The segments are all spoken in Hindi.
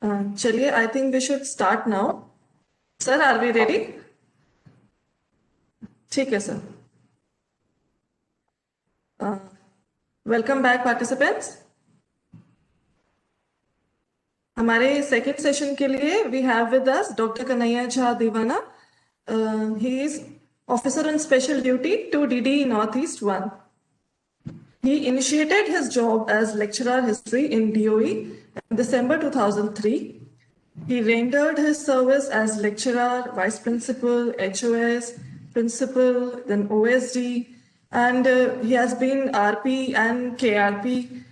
चलिए, I think we should start now. Sir, are we ready? ठीक है सर. Welcome back participants. हमारे सेकेंड सेशन के लिए we have with us Dr. Kanhaiya Jha Divana. He is officer on special duty to DD Northeast 1. He initiated his job as lecturer history in DOE in December 2003. He rendered his service as lecturer, vice principal, HOS, principal, then OSD, and he has been RP and KRP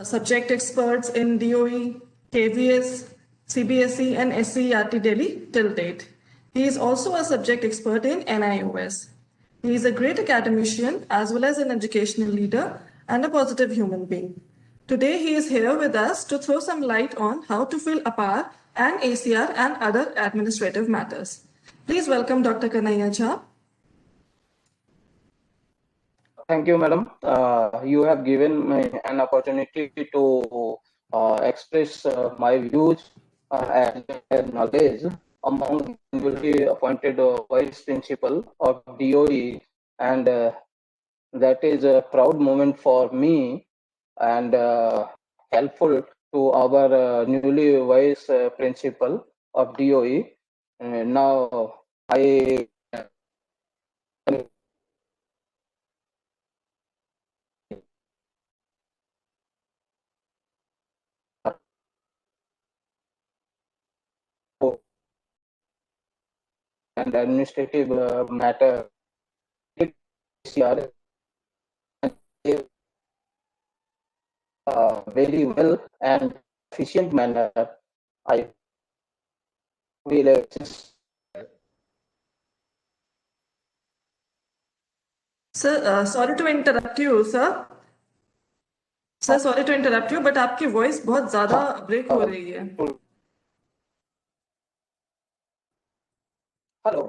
subject experts in DOE, KVS, CBSE, and SCERT Delhi till date. He is also a subject expert in NIOS. He is a great academician as well as an educational leader and a positive human being. Today, he is here with us to throw some light on how to fill APAR and ACR and other administrative matters. Please welcome Dr. Kanhaiya Jha. Thank you, madam. You have given me an opportunity to express my views and knowledge among newly appointed vice principal of DOE, and that is a proud moment for me and helpful to our newly vice principal of DOE. Now I and administrative matter very well and efficient manner. I will Sir, sorry to interrupt you, sir. Sir, sorry to interrupt you, but आपकी voice बहुत ज़्यादा break हो रही है. Hello.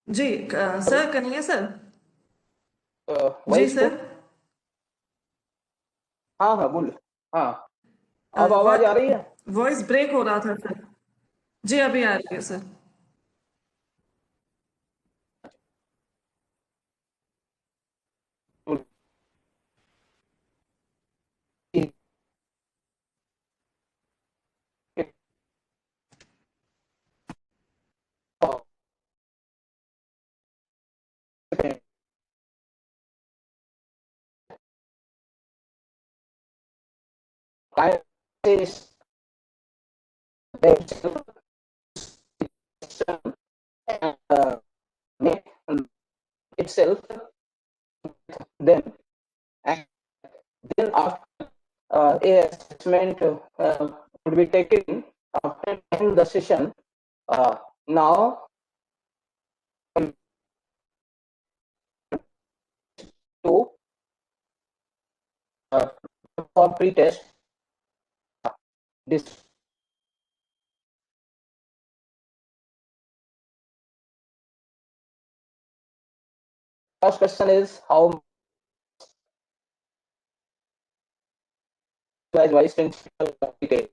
जी, सर कन्हैया सर. जी Voice सर. हाँ हाँ बोल. हाँ अब आवाज आ रही है. वॉइस ब्रेक हो रहा था सर. जी अभी आ रही है sir. Itself, then and then after a assessment would be taken after the session. Now to for pre-test. This first question is how vice principal detail.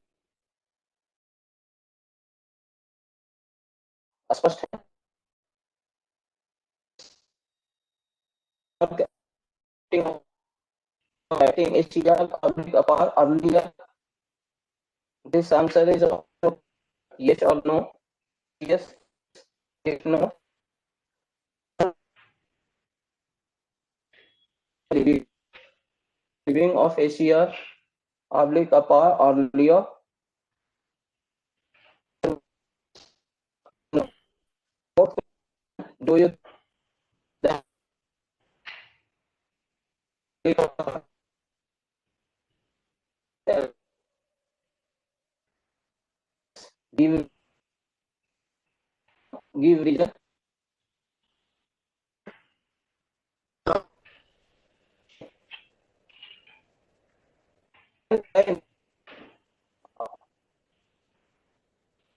स्पष्ट है. Writing HCR public apart earlier. This answer is yes or no. Yes, if no. Reviewing of ACR public apart earlier. Do you give reason?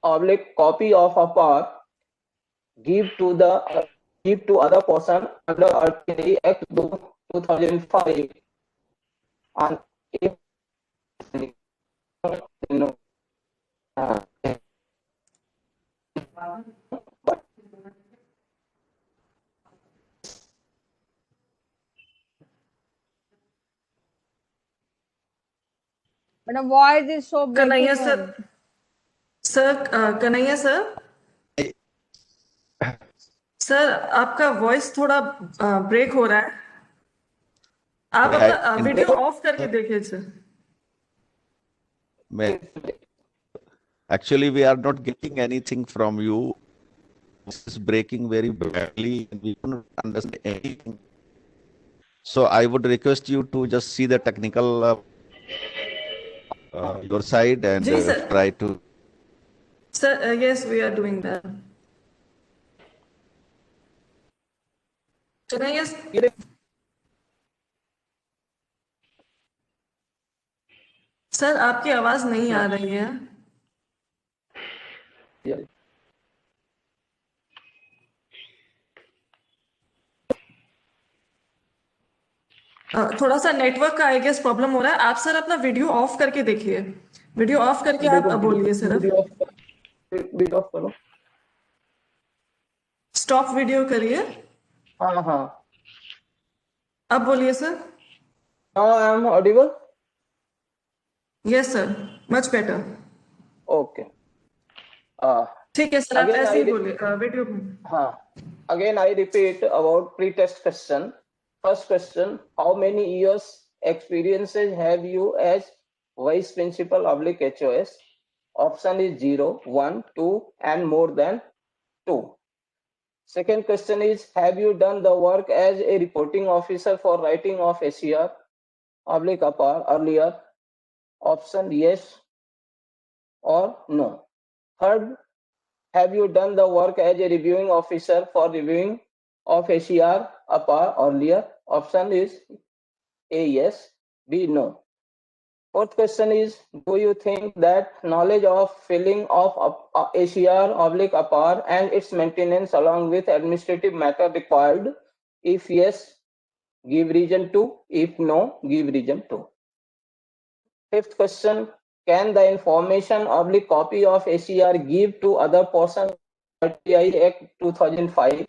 Public copy of a part give to other person under RTI Act 2005, and if uh, Madam, voice is so Kanaiya breaking. sir, Kanaiya sir आपका वॉइस थोड़ा ब्रेक हो रहा है. आप अपना वीडियो ऑफ करके देखिए sir. Actually, we are not getting anything from you. This is breaking very badly, and we don't understand anything. So I would request you to just see the technical your side and जी sir. try to. Sir, yes, we are doing that. Kanaiya, sir आपकी आवाज नहीं आ रही है. yeah. थोड़ा सा नेटवर्क का आई गेस प्रॉब्लम हो रहा है. आप सर अपना वीडियो ऑफ करके देखिए. वीडियो ऑफ करके आप बोलिए सर. वीडियो ऑफ करो. स्टॉप वीडियो करिए. हाँ हाँ. अब बोलिए sir. Now I am audible. Yes sir, much better. Okay. Uh, ठीक है सर, आप Again, ऐसे ही I- बोलिए video. Again, I repeat about pre-test question. First question: how many years experiences have you as vice principal / HOS? Option is 0, 1, 2, and more than 2. Second question is: have you done the work as a reporting officer for writing of SCR / APAR earlier? Option yes or no. Third, have you done the work as a reviewing officer for reviewing of SCR APAR earlier? Option is A yes, B no. Fourth question is: do you think that knowledge of filling of SCR / APAR and its maintenance along with administrative matter required? If yes, give reason to. If no, give reason to. Fifth question: can the information / copy of SCR give to other person RTI Act 2005?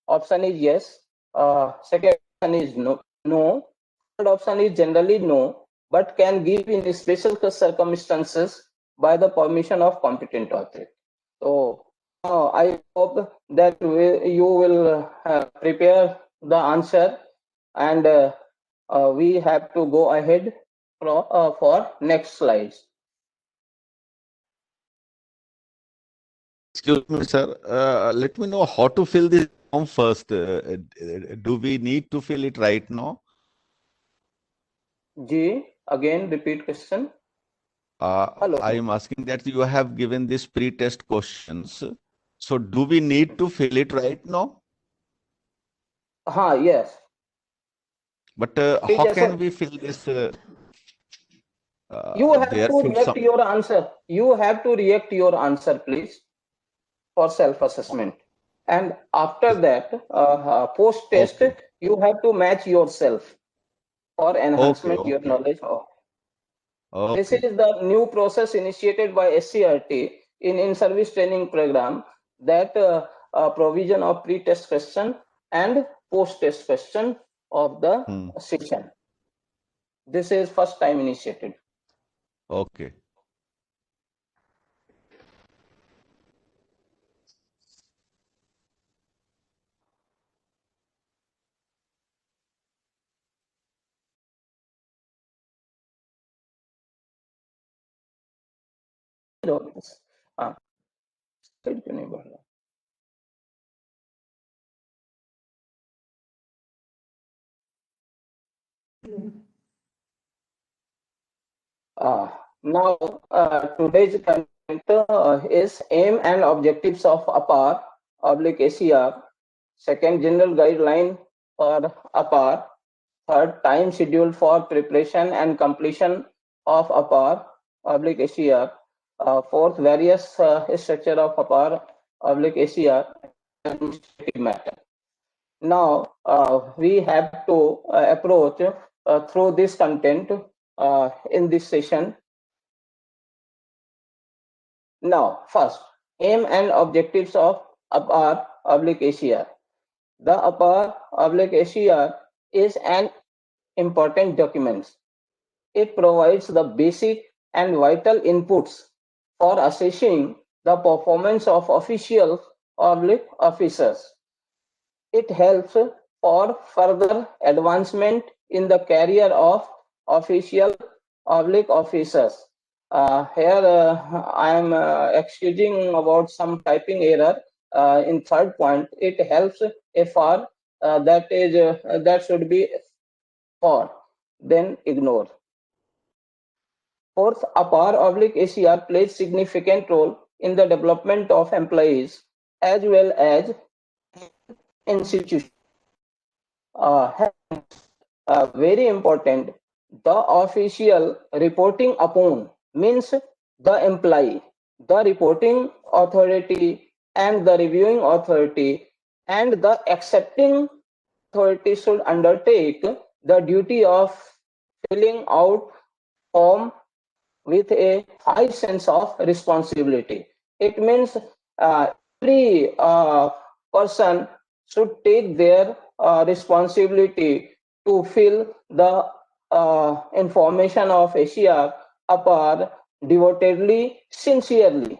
Option is yes. Second option is no. Third option is generally no, but can give in special circumstances by the permission of competent authority. So I hope that you will prepare the answer, and we have to go ahead for next slides. Excuse me, sir. Let me know how to fill this form first. Do we need to fill it right now? G, again repeat question. Hello. I am asking that you have given this pre-test questions. So do we need to fill it right now? Yes. But how can we fill this? You have to react your answer. You have to react your answer, please, for self-assessment. And after that, post-test, you have to match yourself for enhancement your knowledge. This is the new process initiated by SCRT in service training program, that provision of pre-test question and post-test question of the section. This is first time initiated. Okay. Now, today's content is aim and objectives of APAR / ACR. Second, general guideline for APAR. Third, time schedule for preparation and completion of APAR / ACR. Fourth, various structure of APAR / ACR administrative matter. Now, we have to approach through this content in this session. Now, first, aim and objectives of APAR/ACR. The APAR/ACR is an important document. It provides the basic and vital inputs for assessing the performance of officials/officers. It helps for further advancement in the career of official/officers. Here I am excusing about some typing error in third point. It helps FR, that should be for, then ignore. Fourth, APAR/ACR plays significant role in the development of employees as well as institutions. Very important, the official reporting upon means the employee, the reporting authority and the reviewing authority and the accepting authority should undertake the duty of filling out form with a high sense of responsibility. It means every person should take their responsibility to fill the information of ACR/APAR devotedly, sincerely.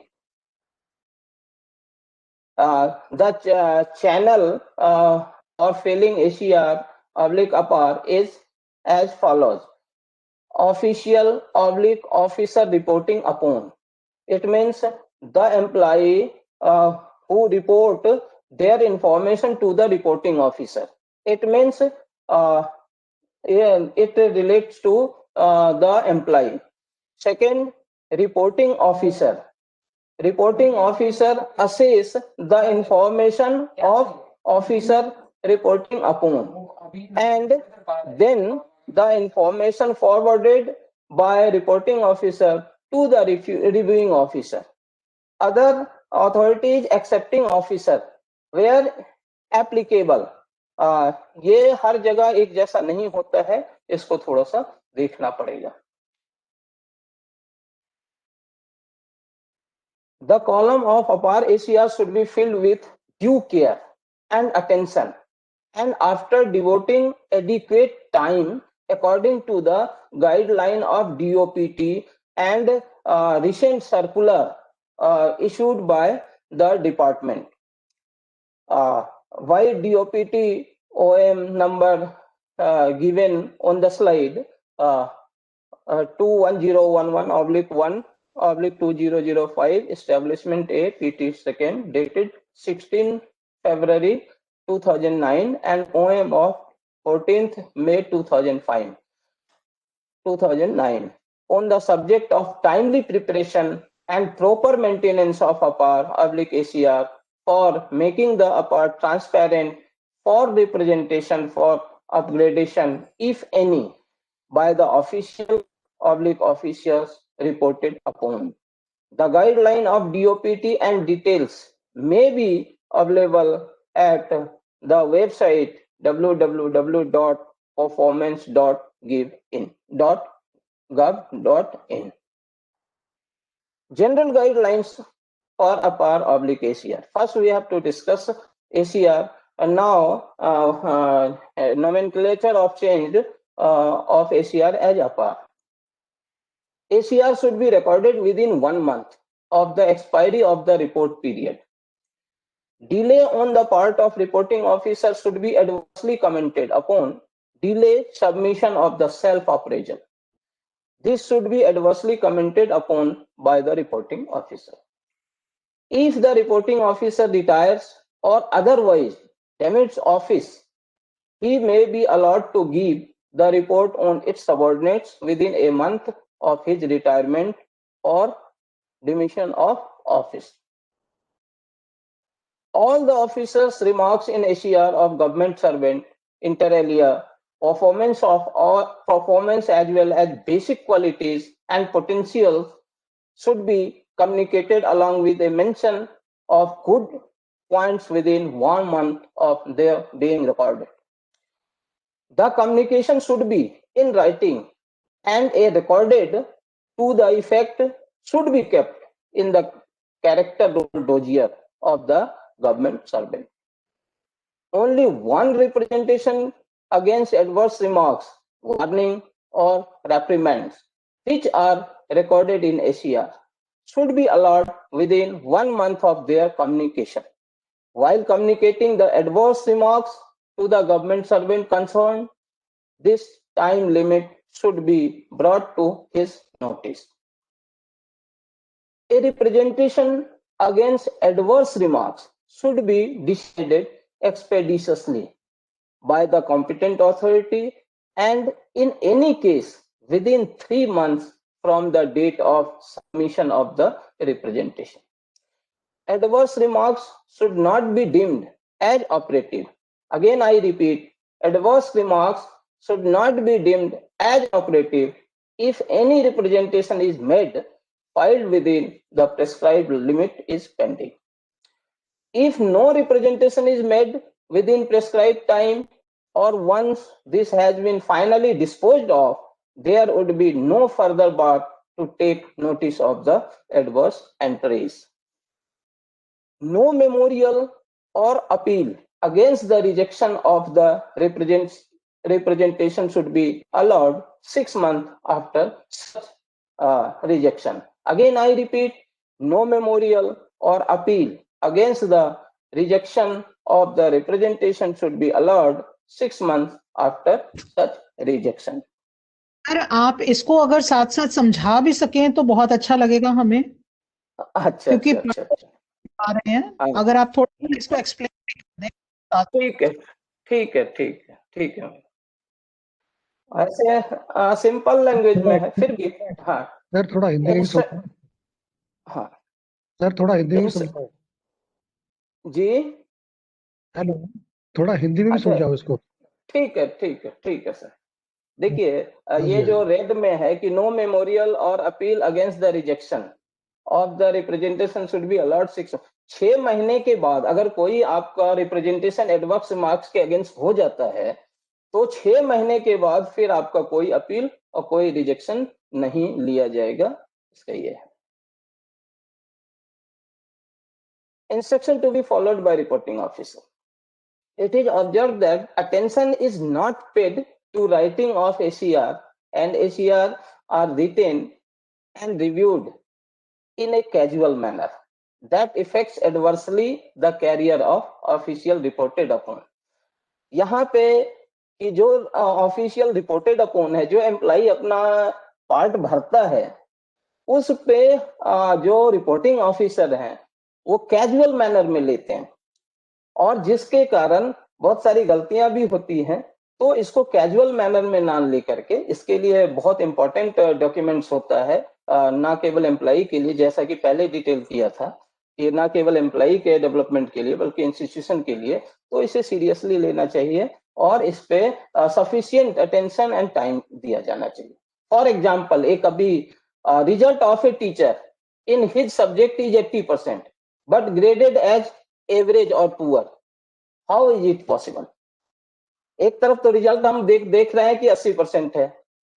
The channel for filling ACR/APAR is as follows. Official/officer reporting upon. It means the employee who report their information to the reporting officer. It means it relates to the employee. Second, reporting officer. Reporting officer assess the information of officer reporting upon, and then the information forwarded by reporting officer to the reviewing officer. Other authorities accepting officer where applicable. ये हर जगह एक जैसा नहीं होता है, इसको थोड़ा सा देखना पड़ेगा. The column of APAR/ACR should be filled with due care and attention, and after devoting adequate time according to the guideline of DOPT and recent circular issued by the department. Why DOPT OM number given on the slide 21011/1/2005, establishment A, PT second, dated 16 February 2009 and OM of 14th May 2009 on the subject of timely preparation and proper maintenance of APAR/ACR for making the APAR transparent for representation for upgradation, if any, by the official/officials reported upon. The guideline of DOPT and details may be available at the website www.performance.gov.in. General guidelines for APAR/ACR. First, we have to discuss ACR. And now, nomenclature of change of ACR as APAR. ACR should be recorded within 1 month of the expiry of the report period. Delay on the part of reporting officer should be adversely commented upon. Delay submission of the self-appraisal. This should be adversely commented upon by the reporting officer. If the reporting officer retires or otherwise demits office, he may be allowed to give the report on its subordinates within a month of his retirement or demission of office. All the officers' remarks in ACR of government servant, inter alia, performance as well as basic qualities and potentials should be communicated along with a mention of good points within 1 month of their being recorded. The communication should be in writing, and a recorded to the effect should be kept in the character role dossier of the government servant. Only one representation against adverse remarks, warning, or reprimands, which are recorded in ACR, should be allowed within 1 month of their communication. While communicating the adverse remarks to the government servant concerned, this time limit should be brought to his notice. A representation against adverse remarks should be decided expeditiously by the competent authority and in any case within 3 months from the date of submission of the representation. Adverse remarks should not be deemed as operative. Again, I repeat, adverse remarks should not be deemed as operative if any representation is made filed within the prescribed limit is pending. If no representation is made within prescribed time, or once this has been finally disposed of, there would be no further bar to take notice of the adverse entries. No memorial or appeal against the rejection of the representation should be allowed 6 months after such rejection. Again, I repeat, no memorial or appeal against the rejection of the representation should be allowed 6 months after such rejection. Sir आप इसको अगर साथ साथ समझा भी सकें तो बहुत अच्छा लगेगा हमें, अच्छा क्योंकि अच्छा अच्छा आ रहे हैं, अगर आप थोड़ा इसको एक्सप्लेन कर दें। ठीक है ठीक है ठीक है ठीक है। ऐसे सिंपल लैंग्वेज में है फिर भी। हाँ सर थोड़ा हिंदी में समझाओ। हाँ सर थोड़ा हिंदी में समझाओ जी। हेलो, थोड़ा हिंदी में भी समझाओ इसको। ठीक है ठीक है ठीक है सर। देखिए ये जो रेड में है कि नो मेमोरियल और appeal against the rejection of the representation should be allowed 6 महीने के बाद अगर कोई आपका रिप्रेजेंटेशन एडवर्स मार्क्स के अगेंस्ट हो जाता है तो 6 महीने के बाद फिर आपका कोई अपील और कोई रिजेक्शन नहीं लिया जाएगा। इसका ये है instruction to be followed by reporting officer. It is observed that attention is not paid to writing of ACR and ACR are written and reviewed in a casual manner that affects adversely the career of official reported upon. यहाँ पे कि जो ऑफिशियल रिपोर्टेड अपॉन है, जो एम्प्लॉई अपना पार्ट भरता है, उस पे जो रिपोर्टिंग ऑफिसर हैं वो कैजुअल मैनर में लेते हैं और जिसके कारण बहुत सारी गलतियां भी होती हैं। तो इसको कैजुअल मैनर में ना लेकर के इसके लिए बहुत इंपॉर्टेंट डॉक्यूमेंट्स होता है, ना केवल एम्प्लॉई के लिए, जैसा कि पहले डिटेल किया था कि ना केवल एम्प्लॉई के डेवलपमेंट के लिए बल्कि इंस्टीट्यूशन के लिए। तो इसे सीरियसली लेना चाहिए और इस पे सफिशिएंट अटेंशन एंड टाइम दिया जाना चाहिए। फॉर एग्जाम्पल, एक अभी result of a teacher in his subject is 80% but graded as average और poor, how is it possible? एक तरफ तो रिजल्ट हम देख रहे हैं कि 80% है,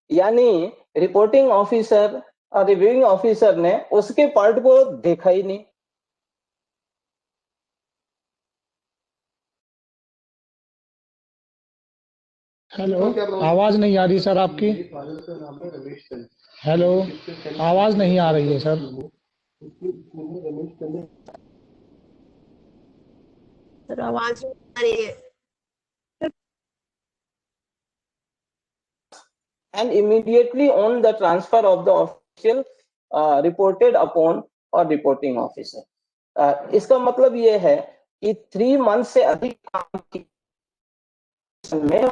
यानी रिपोर्टिंग ऑफिसर और रिव्यूइंग ऑफिसर ने उसके पार्ट को देखा ही नहीं। हेलो, आवाज नहीं आ रही सर आपकी। हेलो, आवाज नहीं आ रही है सर। सर आवाज नहीं आ रही है। And immediately on the transfer of the official reported upon or reporting officer. इसका मतलब ये है कि 3 मंथ से अधिक काम की में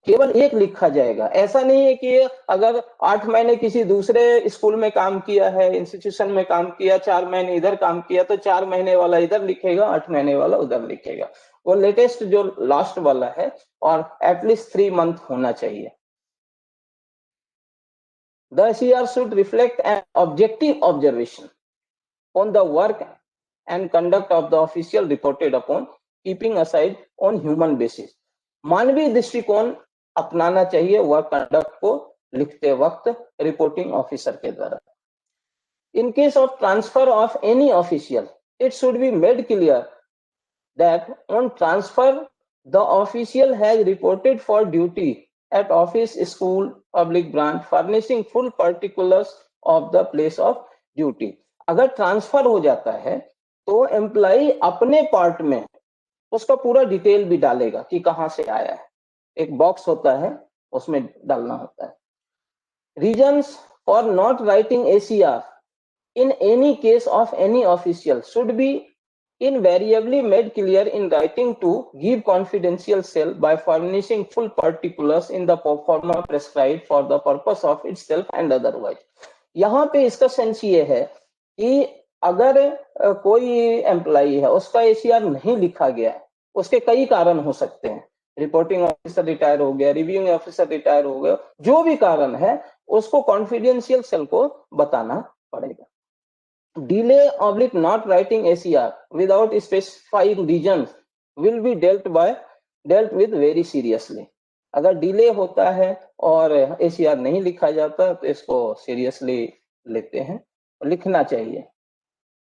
केवल एक लिखा जाएगा। ऐसा नहीं है कि अगर 8 महीने किसी दूसरे स्कूल में काम किया है, इंस्टीट्यूशन में काम किया, 4 महीने इधर काम किया तो 4 महीने वाला इधर लिखेगा, 8 महीने वाला उधर लिखेगा। वो लेटेस्ट जो लास्ट वाला है और एटलीस्ट 3 मंथ होना चाहिए। The ACR should reflect an objective observation on the work and conduct of the official reported upon, keeping aside on human basis. मानवीय दृष्टिकोण अपनाना चाहिए वर्क कंडक्ट को लिखते वक्त रिपोर्टिंग ऑफिसर के द्वारा। In case of transfer of any official, it should be made clear that on transfer, the official has reported for duty at office, school, public branch, furnishing full particulars of the place of duty. अगर ट्रांसफर हो जाता है तो एम्प्लॉय अपने पार्ट में उसका पूरा डिटेल भी डालेगा कि कहां से आया है, एक बॉक्स होता है उसमें डालना होता है। Reasons for not writing ACR in any case of any official should be invariably made clear in writing to give confidential cell by furnishing full particulars in the form prescribed for the purpose of itself and otherwise। यहाँ पे इसका सेंस ये है कि अगर कोई एम्प्लॉई है उसका ACR नहीं लिखा गया है, उसके कई कारण हो सकते हैं, रिपोर्टिंग ऑफिसर रिटायर हो गया, रिव्यूइंग ऑफिसर रिटायर हो गया, जो भी कारण है उसको कॉन्फिडेंशियल सेल को बताना पड़ेगा। Delay oblique not writing ACR without specifying reasons will be dealt with very seriously। अगर डिले होता है और ACR नहीं लिखा जाता तो इसको सीरियसली लेते हैं, लिखना चाहिए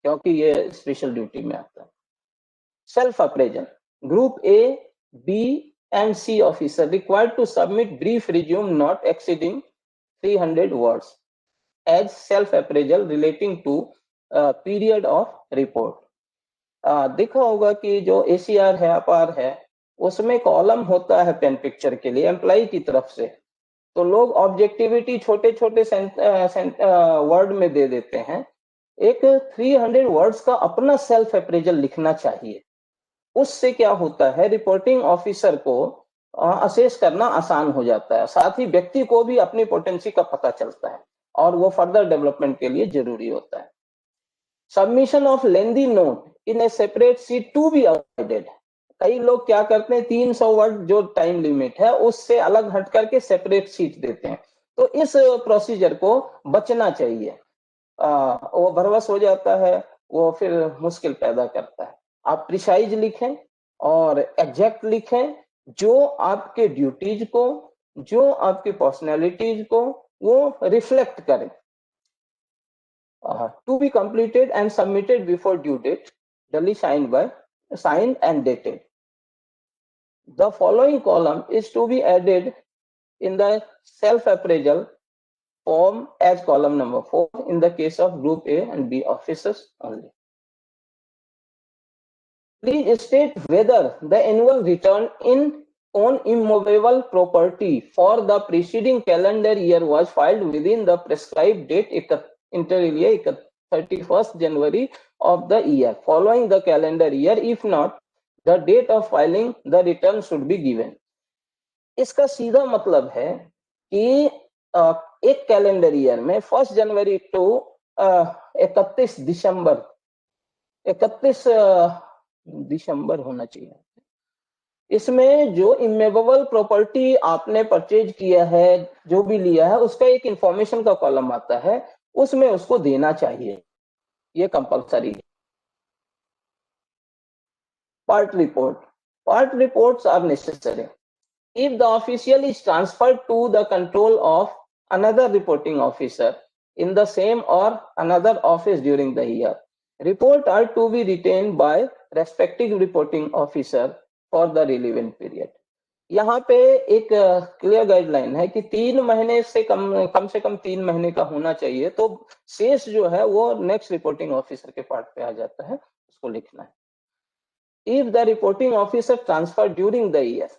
क्योंकि ये स्पेशल ड्यूटी में आता है। Self appraisal, group A, B and C officer required to submit brief resume not exceeding 300 words as self appraisal relating to period of report. देखा होगा कि जो ACR है, अपार है, उसमें कॉलम होता है पेन पिक्चर के लिए एम्प्लॉय की तरफ से, तो लोग ऑब्जेक्टिविटी छोटे छोटे वर्ड में दे देते हैं। एक 300 वर्ड्स का अपना सेल्फ अप्रेजल लिखना चाहिए। उससे क्या होता है, रिपोर्टिंग ऑफिसर को असेस करना आसान हो जाता है, साथ ही व्यक्ति को भी अपनी पोटेंसी का पता चलता है और वो फर्दर डेवलपमेंट के लिए जरूरी होता है। Submission of lengthy note in a separate sheet to be avoided. कई लोग क्या करते हैं, 300 वर्ड जो टाइम लिमिट है उससे अलग हट करके सेपरेट शीट देते हैं, तो इस प्रोसीजर को बचना चाहिए। वो भरवस हो जाता है, वो फिर मुश्किल पैदा करता है। आप प्रिसाइज लिखें और एग्जैक्ट लिखें, जो आपके ड्यूटीज को, जो आपकी पर्सनैलिटीज को वो रिफ्लेक्ट करें। To be completed and submitted before due date, duly signed and dated. The following column is to be added in the self-appraisal form as column number 4 in the case of group A and B officers only. Please state whether the annual return on immovable property for the preceding calendar year was filed within the prescribed date inter alia 31st January of the year following the calendar year. If not, the date of filing the return should be given. इसका सीधा मतलब है कि एक कैलेंडर ईयर में 1 जनवरी टू 31 दिसंबर होना चाहिए। इसमें जो इमूवेबल प्रॉपर्टी आपने परचेज किया है, जो भी लिया है, उसका एक इंफॉर्मेशन का कॉलम आता है, उसमें उसको देना चाहिए, ये कंपलसरी है। Part reports are necessary if the official is transferred to the control of another reporting officer in the same or another office during the year. Reports are to be retained by respective reporting officer for the relevant period. यहाँ पे एक क्लियर गाइडलाइन है कि 3 महीने से कम से कम 3 महीने का होना चाहिए, तो शेष जो है वो नेक्स्ट रिपोर्टिंग ऑफिसर के पार्ट पे आ जाता है, उसको लिखना है। If the reporting officer transferred during the year,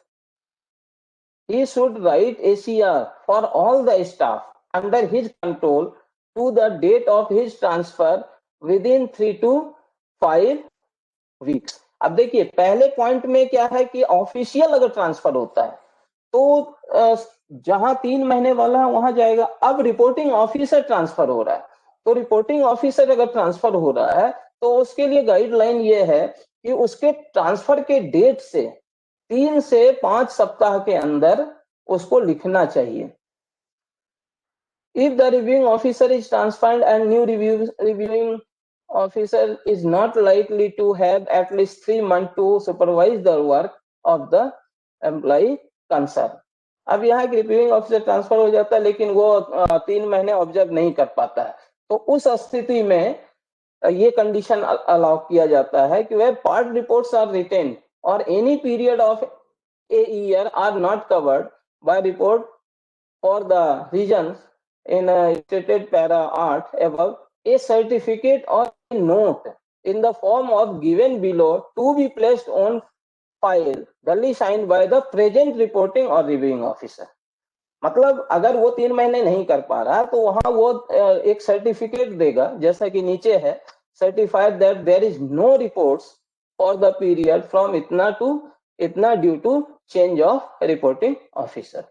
he should write ACR for all the staff under his control to the date of his transfer within 3 to 5 weeks. अब देखिए पहले पॉइंट में क्या है कि ऑफिशियल अगर ट्रांसफर होता है तो जहां 3 महीने वाला है वहां जाएगा। अब रिपोर्टिंग ऑफिसर ट्रांसफर हो रहा है, तो रिपोर्टिंग ऑफिसर अगर ट्रांसफर हो रहा है तो उसके लिए गाइडलाइन ये है कि उसके ट्रांसफर के डेट से 3 से 5 सप्ताह के अंदर उसको लिखना चाहिए। If the reviewing officer is transferred and new reviewing officer is not likely to have at least 3 months to supervise the work of the employee concerned. अब यहाँ एक रिव्यूइंग ऑफिसर ट्रांसफर हो जाता है, लेकिन वो 3 महीने ऑब्जर्व नहीं कर पाता है, तो उस स्थिति में ये कंडीशन अलाउ किया जाता है कि वे पार्ट रिपोर्ट्स आर रिटेन और any period of a year are not covered by report for the reasons in stated para 8 above, a certificate or a note in the form of given below to be placed on file duly signed by the present reporting or reviewing officer. मतलब अगर वो 3 महीने नहीं कर पा रहा तो वहां वो एक सर्टिफिकेट देगा, जैसा कि नीचे है, certified that there is no reports for the period from इतना टू इतना due to change of reporting officer.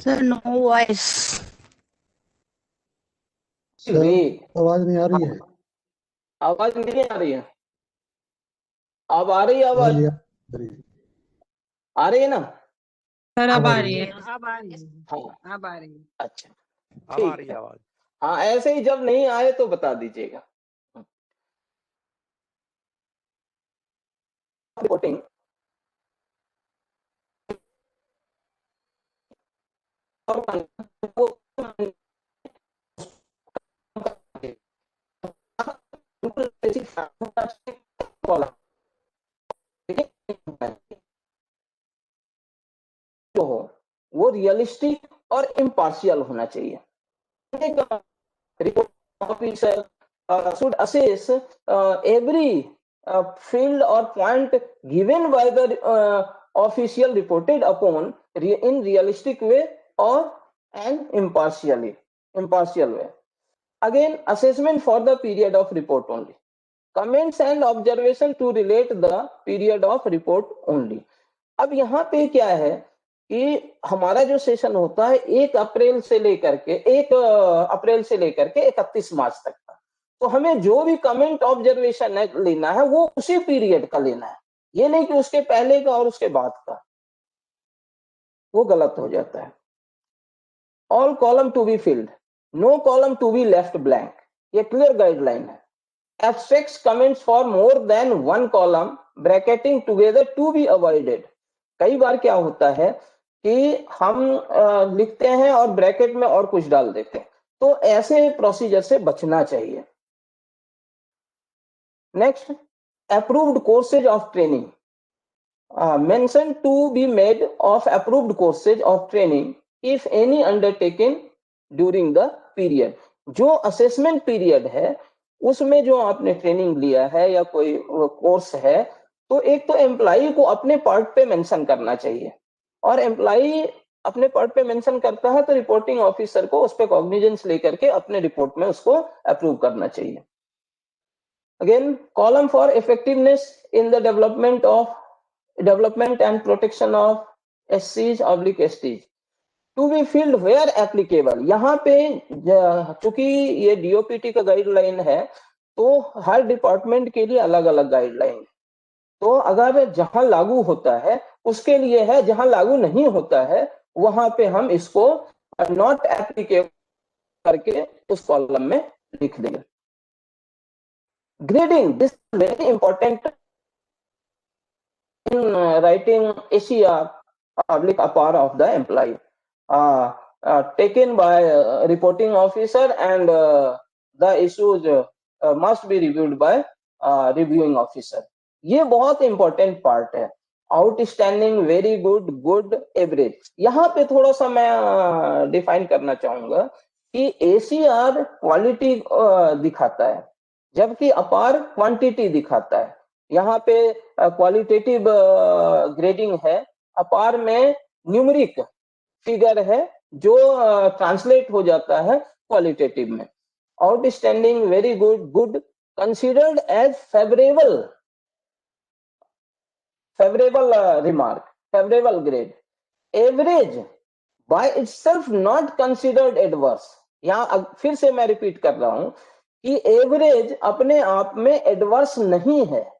Sir, no voice. Sir आवाज नहीं आ रही है. आवाज नहीं आ रही है. अब आ रही है हाँ आवाज? जी, आ रही है. आ रही है ना? सर अब आ रही है। हाँ, अब आ रही है। अच्छा, ठीक है. हाँ, ऐसे ही जब नहीं आए तो बता दीजिएगा. रिपोर्टिंग जो हो वो रियलिस्टिक और इम्पार्शियल होना चाहिए. Report officer should assess every field or point given by the official reported upon in realistic way or an impartial way. Again, assessment for the period of report only. Comments and observation to relate the period of report only. अब यहाँ पे क्या है कि हमारा जो सेशन होता है 1 अप्रैल से लेकर के 31 मार्च तक का, तो हमें जो भी कमेंट ऑब्जर्वेशन लेना है वो उसी पीरियड का लेना है, ये नहीं कि उसके पहले का और उसके बाद का, वो गलत हो जाता है. All column to be filled, no column to be left blank, ये क्लियर गाइडलाइन है. Abstracts comments for more than 1 column bracketing together to be avoided. कई बार क्या होता है कि हम लिखते हैं और ब्रैकेट में और कुछ डाल देते हैं, तो ऐसे प्रोसीजर से बचना चाहिए. Next, approved courses of training. Mention to be made of approved courses of training if any undertaken during the period. जो असेसमेंट पीरियड है उसमें जो आपने ट्रेनिंग लिया है या कोई कोर्स है, तो एक तो एम्प्लॉई को अपने पार्ट पे मेंशन करना चाहिए, और एम्प्लॉई अपने पार्ट पे मेंशन करता है तो रिपोर्टिंग ऑफिसर को उस पे कॉग्निजेंस लेकर के अपने रिपोर्ट में उसको अप्रूव करना चाहिए. Again, column for effectiveness in the development and protection of एससीज oblique STs to be filled where applicable. यहाँ पे चूंकि ये डीओपीटी का गाइडलाइन है तो हर डिपार्टमेंट के लिए अलग अलग गाइडलाइन है, तो अगर जहां लागू होता है उसके लिए है, जहां लागू नहीं होता है वहां पे हम इसको नॉट एप्लीकेबल करके उस कॉलम में लिख देंगे. Grading, this very important in writing ACR public APAR of the employee. Taken by reporting officer and the issues must be reviewed by reviewing officer. ये बहुत इंपॉर्टेंट पार्ट है. Outstanding, very good, good, average. यहाँ पे थोड़ा सा मैं डिफाइन करना चाहूंगा कि ACR क्वालिटी दिखाता है जबकि अपार क्वांटिटी दिखाता है. यहाँ पे क्वालिटेटिव ग्रेडिंग है, अपार में न्यूमेरिक फिगर है जो ट्रांसलेट हो जाता है क्वालिटेटिव में. Outstanding, very good, good, considered as favourable remark, favourable grade. Average by itself not considered adverse. यहाँ फिर से मैं रिपीट कर रहा हूं कि एवरेज अपने आप में एडवर्स नहीं है,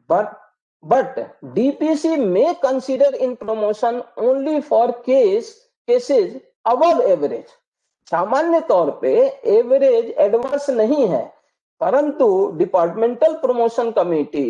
but DPC may consider in promotion only for cases above average. सामान्य तौर पे एवरेज एडवर्स नहीं है, परंतु डिपार्टमेंटल प्रमोशन कमेटी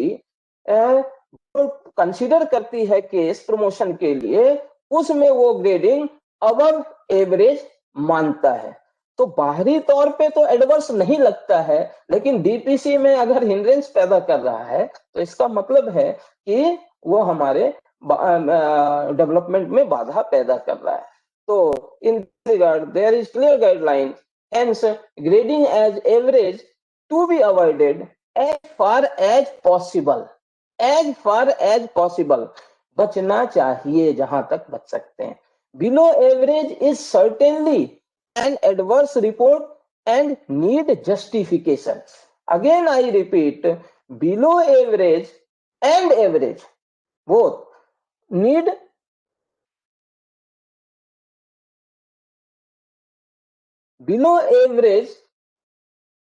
कंसीडर करती है केस प्रमोशन के लिए, उसमें वो ग्रेडिंग अबव एवरेज मानता है। तो बाहरी तौर पे तो एडवर्स नहीं लगता है, लेकिन डीपीसी में अगर हिंड्रेंस पैदा कर रहा है तो इसका मतलब है कि वो हमारे डेवलपमेंट में बाधा पैदा कर रहा है। तो in regard there is clear guideline, hence grading as average to be avoided as far as possible, as far as possible, बचना चाहिए जहां तक बच सकते हैं। Below average is certainly an adverse report and need justification. Again I repeat, below average and average both need below average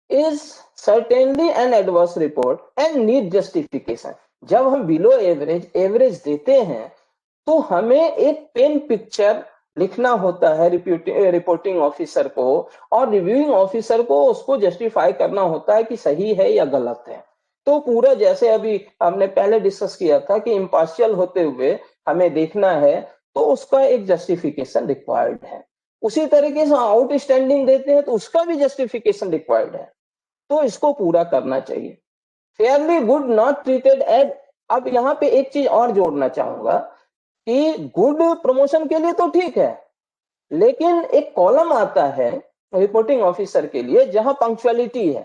is certainly an adverse report and need justification. जब हम below average देते हैं तो हमें एक पेन पिक्चर लिखना होता है रिपोर्टिंग ऑफिसर को, और रिव्यूइंग ऑफिसर को उसको जस्टिफाई करना होता है कि सही है या गलत है। तो पूरा जैसे अभी हमने पहले डिस्कस किया था कि इम्पार्शियल होते हुए हमें देखना है, तो उसका एक जस्टिफिकेशन रिक्वायर्ड है। उसी तरीके से आउटस्टैंडिंग देते हैं तो उसका भी जस्टिफिकेशन रिक्वायर्ड है, तो इसको पूरा करना चाहिए। Fairly good not treated as, अब यहाँ पे एक चीज और जोड़ना चाहूंगा कि गुड प्रमोशन के लिए तो ठीक है, लेकिन एक कॉलम आता है रिपोर्टिंग ऑफिसर के लिए जहां पंक्चुअलिटी है,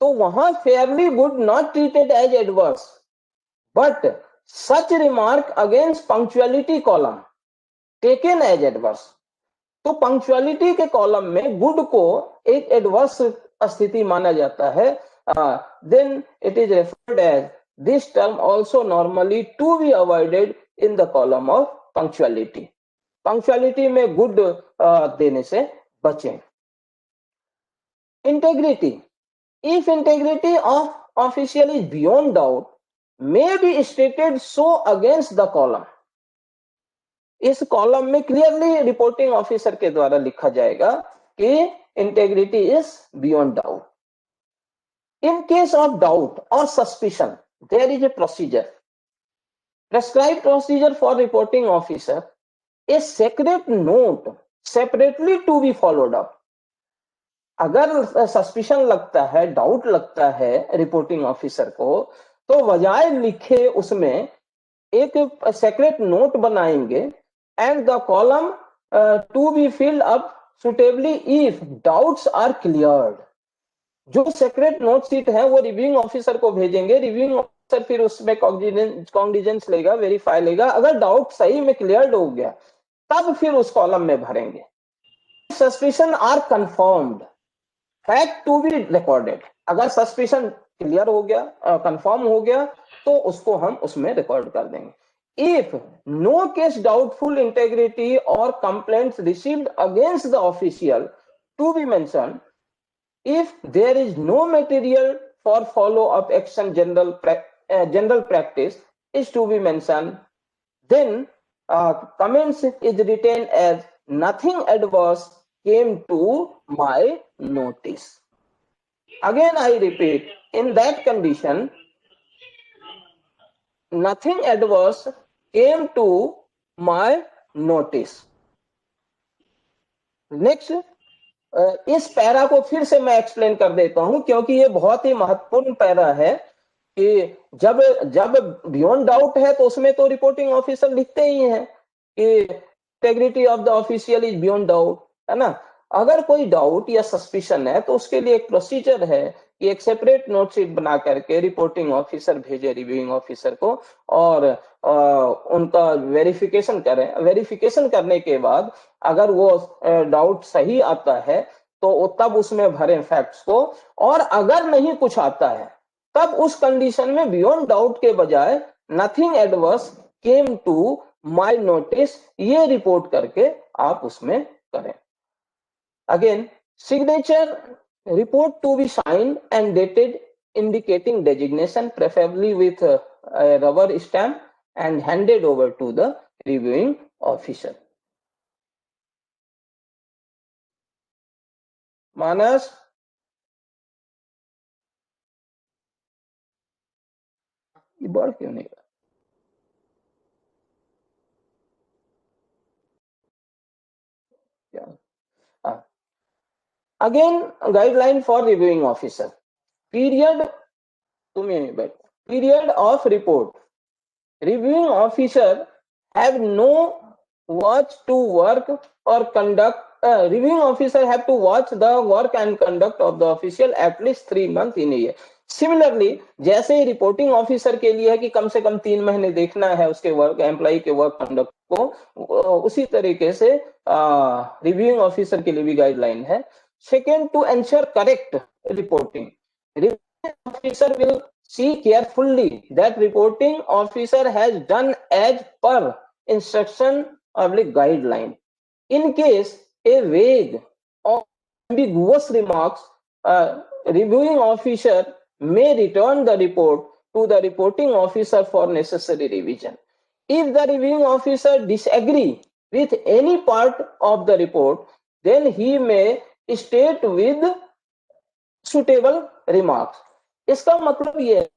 तो वहां fairly good not treated as adverse but such remark against punctuality column taken as adverse. तो पंक्चुअलिटी के कॉलम में गुड को एक एडवर्स स्थिति माना जाता है, then it is referred as this term also normally to be avoided in the column of punctuality. Punctuality में good देने से बचें। Integrity. If integrity of official is beyond doubt, may be stated so against the column. इस कॉलम में क्लियरली रिपोर्टिंग ऑफिसर के द्वारा लिखा जाएगा कि integrity is beyond doubt. In case of doubt or suspicion, there is a procedure. Prescribed procedure for reporting officer, a secret note separately to be followed up. अगर सस्पिशन लगता है, डाउट लगता है रिपोर्टिंग ऑफिसर को, तो बजाय लिखे उसमें एक सेक्रेट नोट बनाएंगे and the column to be filled up suitably if doubts are cleared. जो सेक्रेट नोट शीट है वो रिव्यूइंग ऑफिसर को भेजेंगे, रिव्यूइंग ऑफिसर फिर उसमें कॉग्निजेंस लेगा, वेरीफाई लेगा, अगर डाउट सही में क्लियर्ड हो गया तब फिर उस कॉलम में भरेंगे। Suspicion are confirmed, fact to be recorded. अगर सस्पिशन क्लियर हो गया, कंफर्म हो गया, तो उसको हम उसमें रिकॉर्ड कर देंगे। If no case doubtful integrity और complaints received against the official to be mentioned, if there is no material for follow up action, general practice is to be mentioned, then comments is written as nothing adverse came to my notice. Again I repeat, in that condition nothing adverse came to my notice. Next, इस पैरा को फिर से मैं एक्सप्लेन कर देता हूं, क्योंकि ये बहुत ही महत्वपूर्ण पैरा है कि जब बियॉन्ड डाउट है तो उसमें तो रिपोर्टिंग ऑफिसर लिखते ही हैं कि integrity of the official is beyond doubt, है ना। अगर कोई डाउट या सस्पिशन है तो उसके लिए एक प्रोसीजर है कि एक सेपरेट नोट शीट बना करके रिपोर्टिंग ऑफिसर भेजे रिव्यूइंग ऑफिसर को, और उनका वेरिफिकेशन करें। वेरिफिकेशन करने के बाद अगर वो डाउट सही आता है तो तब उसमें भरें फैक्ट्स को, और अगर नहीं कुछ आता है तब उस कंडीशन में बियॉन्ड डाउट के बजाय nothing adverse came to my notice ये रिपोर्ट करके आप उसमें करें। Again signature report to be signed and dated indicating designation, preferably with a rubber stamp, and handed over to the reviewing officer. Manas, ये बढ़ क्यों नहीं रहा? Again, guideline for reviewing officer. Period of report. Reviewing officer have no watch to work or conduct. Reviewing officer have to watch the work and conduct of the official at least 3 months in a year. Similarly जैसे ही रिपोर्टिंग ऑफिसर के लिए है कि कम से कम 3 महीने देखना है उसके वर्क एम्प्लॉय के वर्क कंडक्ट को, उसी तरीके से रिव्यूइंग ऑफिसर के लिए भी गाइडलाइन है. Second, to ensure correct reporting, reviewing officer will see carefully that reporting officer has done as per instruction or guideline. In case a vague or ambiguous remarks, reviewing officer may return the report to the reporting officer for necessary revision. If the reviewing officer disagree with any part of the report, then he may state with suitable remarks. इसका मतलब ये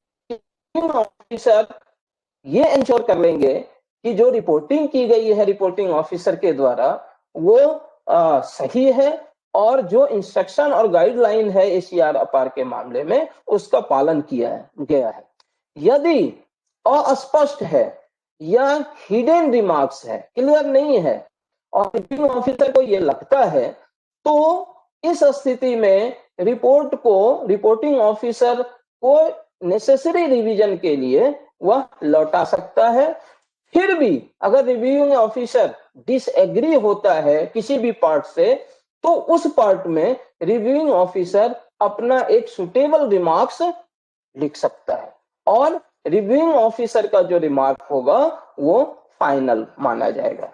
ऑफिसर ये इंश्योर कर लेंगे कि जो रिपोर्टिंग की गई है रिपोर्टिंग ऑफिसर के द्वारा वो सही है और जो इंस्ट्रक्शन और गाइडलाइन है एसीआर अपार के मामले में उसका पालन किया गया है. यदि अस्पष्ट है या हिडन रिमार्क्स है, क्लियर नहीं है और रिपोर्टिंग ऑफिसर को ये लगता है, तो इस स्थिति में रिपोर्ट को रिपोर्टिंग ऑफिसर को नेसेसरी रिवीजन के लिए वह लौटा सकता है. फिर भी अगर रिव्यूइंग ऑफिसर डिसएग्री होता है किसी भी पार्ट से, तो उस पार्ट में रिव्यूइंग ऑफिसर अपना एक सुटेबल रिमार्क्स लिख सकता है और रिव्यूइंग ऑफिसर का जो रिमार्क होगा वो फाइनल माना जाएगा.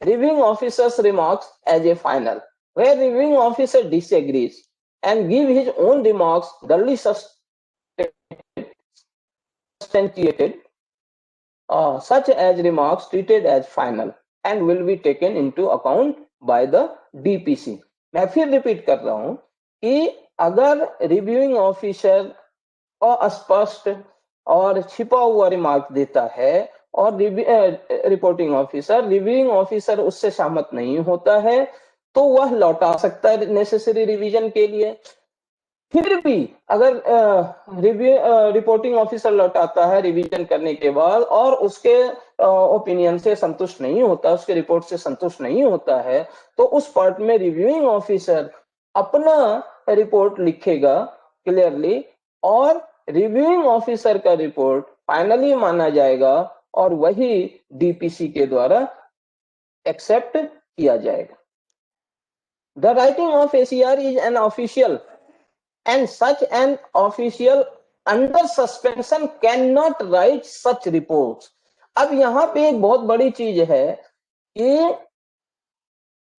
Reviewing officer's remarks as a final, where reviewing officer disagrees and give his own remarks duly substantiated, such as remarks treated as final and will be taken into account by the DPC. मैं फिर रिपीट कर रहा हूं कि अगर रिव्यूइंग ऑफिसर अस्पष्ट और छिपा हुआ रिमार्क देता है और रिपोर्टिंग ऑफिसर रिव्यूइंग ऑफिसर उससे सहमत नहीं होता है, तो वह लौटा सकता है नेसेसरी रिवीजन के लिए. फिर भी अगर रिपोर्टिंग ऑफिसर लौटाता है रिवीजन करने के बाद और उसके ओपिनियन से संतुष्ट नहीं होता, उसके रिपोर्ट से संतुष्ट नहीं होता है, तो उस पार्ट में रिव्यूइंग ऑफिसर अपना रिपोर्ट लिखेगा क्लियरली और रिव्यूइंग ऑफिसर का रिपोर्ट फाइनली माना जाएगा और वही डीपीसी के द्वारा एक्सेप्ट किया जाएगा. The writing of ACR is an official and such an official under suspension cannot write such reports. अब यहां पे एक बहुत बड़ी चीज है कि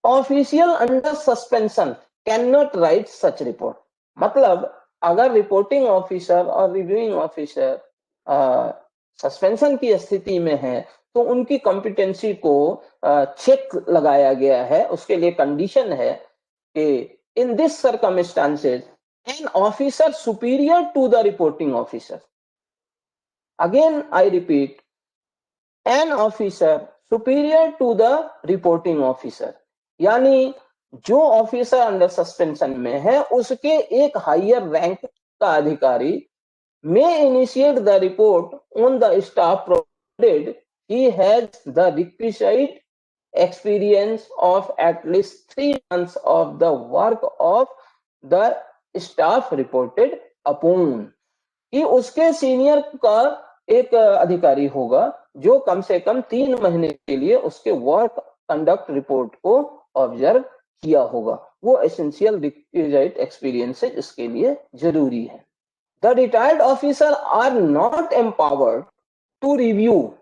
official under suspension can not right such report. मतलब अगर रिपोर्टिंग ऑफिसर और रिव्यूइंग ऑफिसर सस्पेंशन की स्थिति में है तो उनकी कॉम्पिटेंसी को चेक लगाया गया है. उसके लिए कंडीशन है कि in this circumstances an officer superior to the reporting officer, again I repeat, an officer superior to the reporting officer, यानी जो ऑफिसर अंडर सस्पेंशन में है उसके एक हायर रैंक का अधिकारी may initiate the report on the staff provided he has the requisite experience of at least 3 months of the work of the staff reported upon. कि उसके सीनियर का एक अधिकारी होगा जो कम से कम 3 महीने के लिए उसके वर्क कंडक्ट रिपोर्ट को ऑब्जर्व किया होगा. वो एसेंशियल रिक्विजिट एक्सपीरियंस इसके लिए जरूरी है. The retired officers are not empowered to review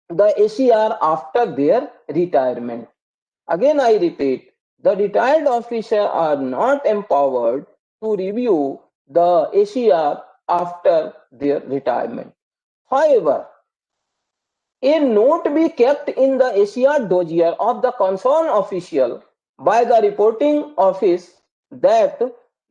the ACR after their retirement. Again, I repeat, the retired officers are not empowered to review the ACR after their retirement. However, a note be kept in the ACR dossier of the concerned official by the reporting office that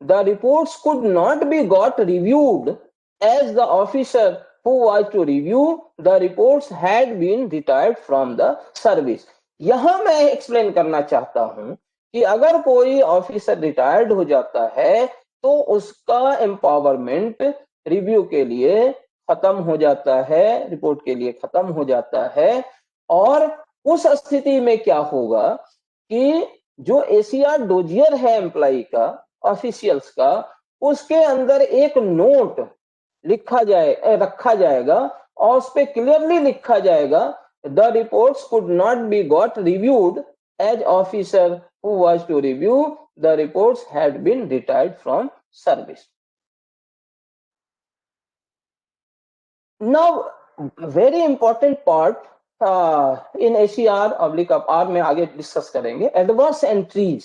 the reports could not be got reviewed as the officer who was to review the reports had been retired from the service. यहां मैं एक्सप्लेन करना चाहता हूं कि अगर कोई ऑफिसर रिटायर्ड हो जाता है तो उसका एम्पावरमेंट रिव्यू के लिए खत्म हो जाता है, रिपोर्ट के लिए खत्म हो जाता है। और उस स्थिति में क्या होगा कि जो एसीआर डोजियर है एम्प्लॉय का, ऑफिशियल्स का, उसके अंदर एक नोट रखा जाएगा और उस पे क्लियरली लिखा जाएगा the reports could not be got reviewed as officer who was to review the reports had been retired from service. Now, very important part in ACR/APR में आगे डिस्कस करेंगे एडवर्स एंट्रीज।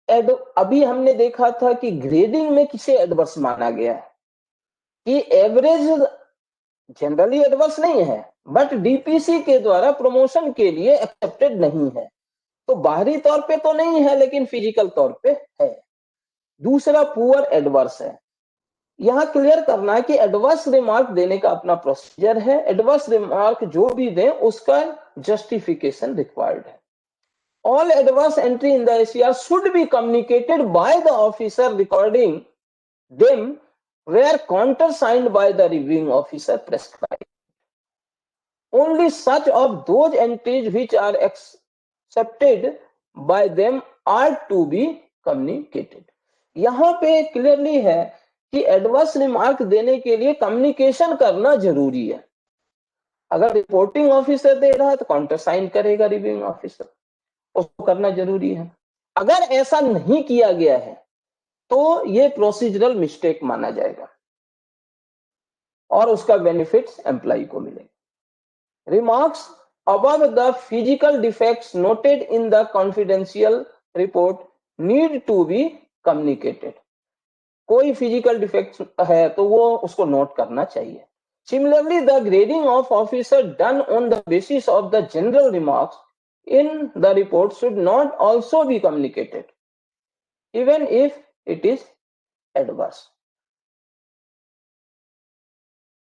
अभी हमने देखा था कि ग्रेडिंग में किसे एडवर्स माना गया है कि एवरेज जनरली एडवर्स नहीं है, बट डीपीसी के द्वारा प्रमोशन के लिए एक्सेप्टेड नहीं है। तो बाहरी तौर पे तो नहीं है लेकिन फिजिकल तौर पे है। दूसरा पुअर एडवर्स है। यहां क्लियर करना है कि एडवर्स रिमार्क देने का अपना प्रोसीजर है। एडवर्स रिमार्क जो भी दें उसका जस्टिफिकेशन रिक्वायर्ड है। All adverse entry in the ACR should be communicated by the officer recording them where countersigned by the reviewing officer prescribed. Only such of those entries which are accepted by them are to be communicated. यहां पे क्लियरली है कि एडवर्स रिमार्क देने के लिए कम्युनिकेशन करना जरूरी है। अगर रिपोर्टिंग ऑफिसर दे रहा है तो काउंटर साइन करेगा रिव्यूइंग ऑफिसर, उसको करना जरूरी है। अगर ऐसा नहीं किया गया है तो ये प्रोसीजरल मिस्टेक माना जाएगा और उसका बेनिफिट्स एम्प्लॉय को मिलेगा। Remarks above the physical defects noted in the confidential report need to be communicated. कोई फिजिकल डिफेक्ट है तो वो उसको नोट करना चाहिए। Similarly the grading of officer done on the basis of the general remarks in the report should not also be communicated even if it is adverse.